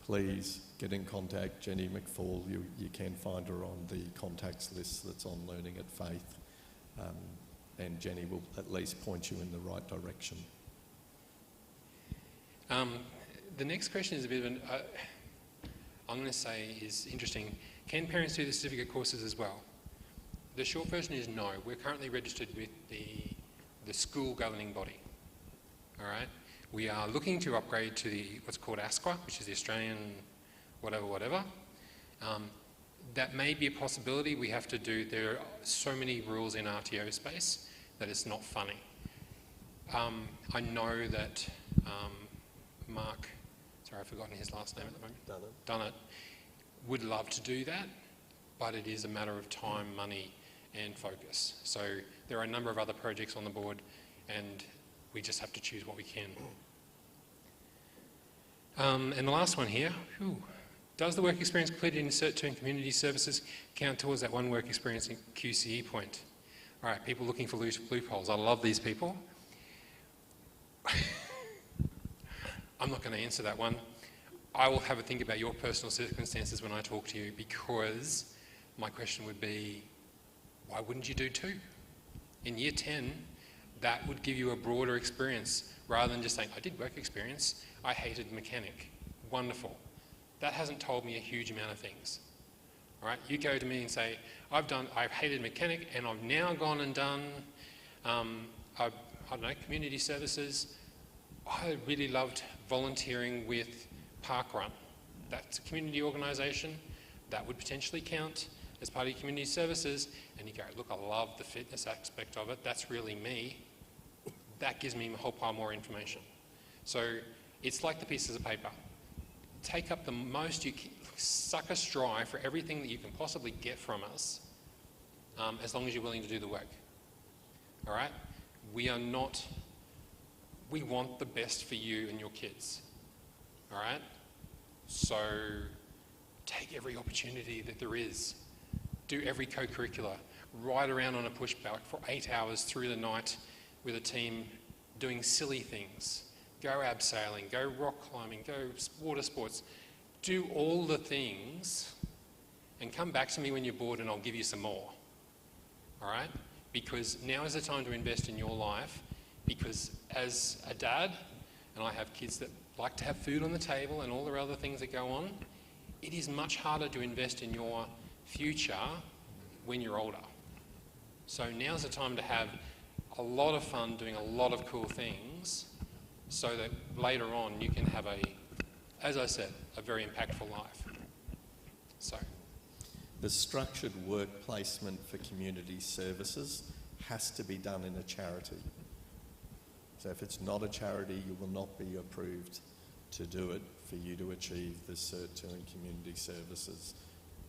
please get in contact. Jenny McFall, you can find her on the contacts list that's on Learning at Faith. And Jenny will at least point you in the right direction. The next question is a bit of an... I'm going to say is interesting. Can parents do the certificate courses as well? The short version is no. We're currently registered with the school governing body. All right. We are looking to upgrade to what's called ASQA, which is the Australian whatever. That may be a possibility. We have to do. There are so many rules in RTO space that it's not funny. I know that Mark. Sorry, I've forgotten his last name at the moment. Dunnett would love to do that, but it is a matter of time, money and focus. So there are a number of other projects on the board and we just have to choose what we can. And the last one here, does the work experience completed in Cert 2 and Community Services count towards that one work experience in QCE point? All right, people looking for loopholes. I love these people. I'm not going to answer that one. I will have a think about your personal circumstances when I talk to you, because my question would be, why wouldn't you do 2? In Year 10, that would give you a broader experience rather than just saying, I did work experience, I hated mechanic. Wonderful. That hasn't told me a huge amount of things. All right, you go to me and say, I've hated mechanic and I've now gone and done, I don't know, community services. I really loved volunteering with Parkrun. That's a community organisation. That would potentially count as part of your community services. And you go, look, I love the fitness aspect of it. That's really me. That gives me a whole pile more information. So it's like the pieces of paper. Take up the most you can, suck us dry for everything that you can possibly get from us, as long as you're willing to do the work. All right? We are not we want the best for you and your kids, all right? So take every opportunity that there is. Do every co-curricular. Ride around on a pushback for 8 hours through the night with a team doing silly things. Go abseiling, go rock climbing, go water sports. Do all the things and come back to me when you're bored and I'll give you some more, all right? Because now is the time to invest in your life, because as a dad, and I have kids that like to have food on the table and all the other things that go on, it is much harder to invest in your future when you're older. So now's the time to have a lot of fun doing a lot of cool things so that later on you can have as I said, a very impactful life. So. The structured work placement for community services has to be done in a charity. So if it's not a charity, you will not be approved to do it for you to achieve the Cert 2 in community services.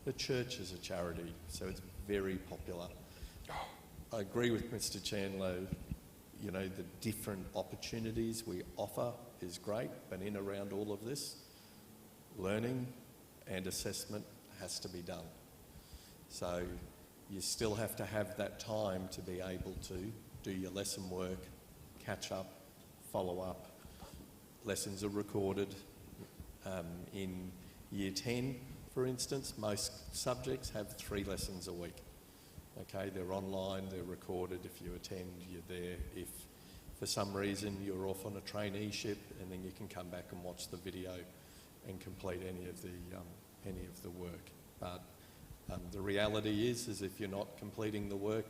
The church is a charity, so it's very popular. I agree with Mr. Chandler, you know, the different opportunities we offer is great, but in around all of this, learning and assessment has to be done. So you still have to have that time to be able to do your lesson work, catch up, follow up. Lessons are recorded. In Year 10, for instance, most subjects have 3 lessons a week. Okay, they're online, they're recorded. If you attend, you're there. If for some reason you're off on a traineeship, and then you can come back and watch the video and complete any of the work. But the reality is if you're not completing the work,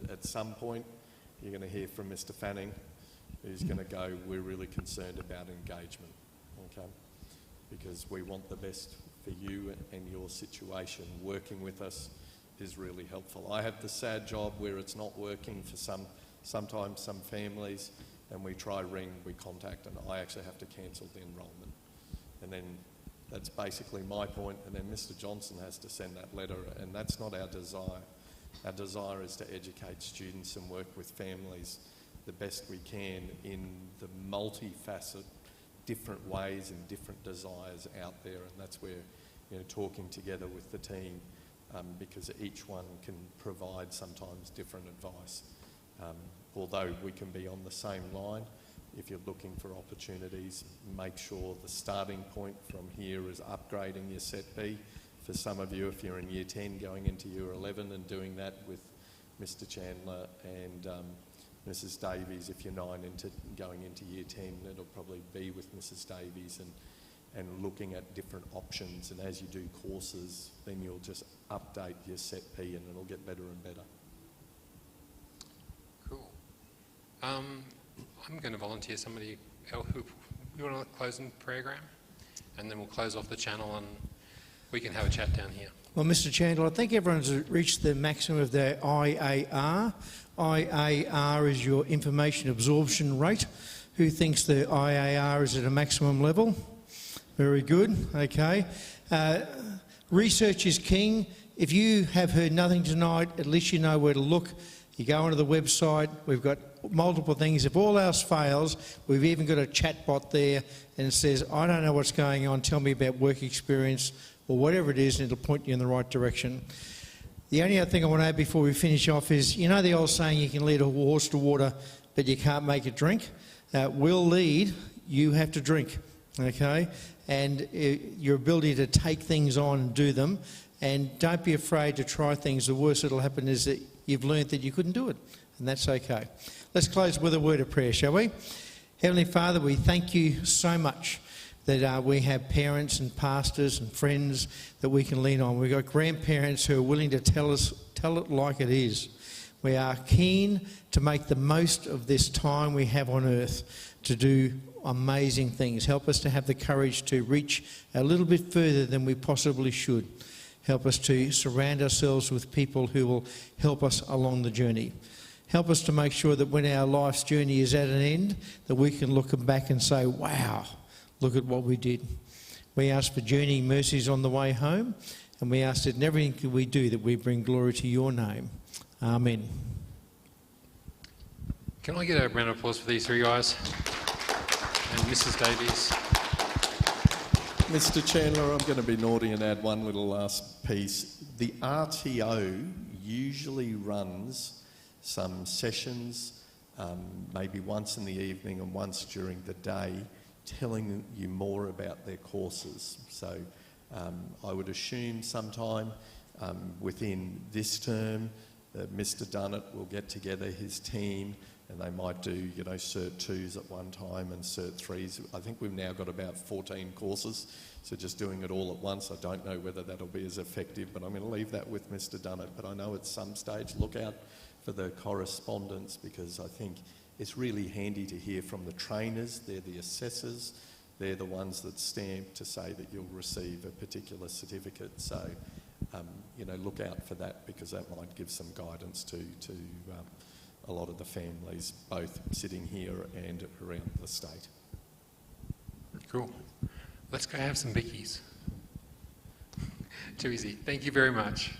at some point you're going to hear from Mr. Fanning, who's going to go, we're really concerned about engagement, okay? Because we want the best for you and your situation. Working with us is really helpful. I have the sad job where it's not working for sometimes some families, and we contact, and I actually have to cancel the enrolment. And then that's basically my point, and then Mr. Johnson has to send that letter, and that's not our desire. Our desire is to educate students and work with families the best we can in the multifaceted, different ways and different desires out there, and that's where, you know, talking together with the team, because each one can provide sometimes different advice. Although we can be on the same line, if you're looking for opportunities, make sure the starting point from here is upgrading your Set B. For some of you, if you're in Year 10 going into Year 11 and doing that with Mr. Chandler and Mrs. Davies, if you're 9 going into Year 10, it'll probably be with Mrs. Davies and looking at different options. And as you do courses, then you'll just update your Set P and it'll get better and better. Cool. I'm going to volunteer somebody else. You want to close in prayer, Graham? And then we'll close off the channel and we can have a chat down here. Well, Mr. Chandler, I think everyone's reached the maximum of their IAR. IAR is your information absorption rate. Who thinks the IAR is at a maximum level? Very good, okay. Research is king. If you have heard nothing tonight, at least you know where to look. You go onto the website, we've got multiple things. If all else fails, we've even got a chat bot there and it says, I don't know what's going on, tell me about work experience or whatever it is, and it'll point you in the right direction. The only other thing I want to add before we finish off is, you know the old saying, you can lead a horse to water, but you can't make it drink? We'll lead, you have to drink, okay? And your ability to take things on and do them, and don't be afraid to try things. The worst that'll happen is that you've learned that you couldn't do it, and that's okay. Let's close with a word of prayer, shall we? Heavenly Father, we thank you so much that we have parents and pastors and friends that we can lean on. We've got grandparents who are willing to tell it like it is. We are keen to make the most of this time we have on earth to do amazing things. Help us to have the courage to reach a little bit further than we possibly should. Help us to surround ourselves with people who will help us along the journey. Help us to make sure that when our life's journey is at an end, that we can look back and say, wow, look at what we did. We ask for journeying mercies on the way home, and we ask that in everything we do that we bring glory to your name. Amen. Can I get a round of applause for these three guys? and Mrs. Davies. Mr. Chandler, I'm going to be naughty and add one little last piece. The RTO usually runs some sessions, maybe once in the evening and once during the day, telling you more about their courses. So I would assume sometime within this term, Mr. Dunnett will get together his team and they might do, you know, Cert 2s at one time and Cert 3s. I think we've now got about 14 courses, so just doing it all at once, I don't know whether that'll be as effective, but I'm going to leave that with Mr. Dunnett. But I know at some stage, look out for the correspondence, because I think it's really handy to hear from the trainers. They're the assessors. They're the ones that stamp to say that you'll receive a particular certificate. So, you know, look out for that, because that might give some guidance to a lot of the families, both sitting here and around the state. Cool. Let's go have some bickies. Too easy. Thank you very much.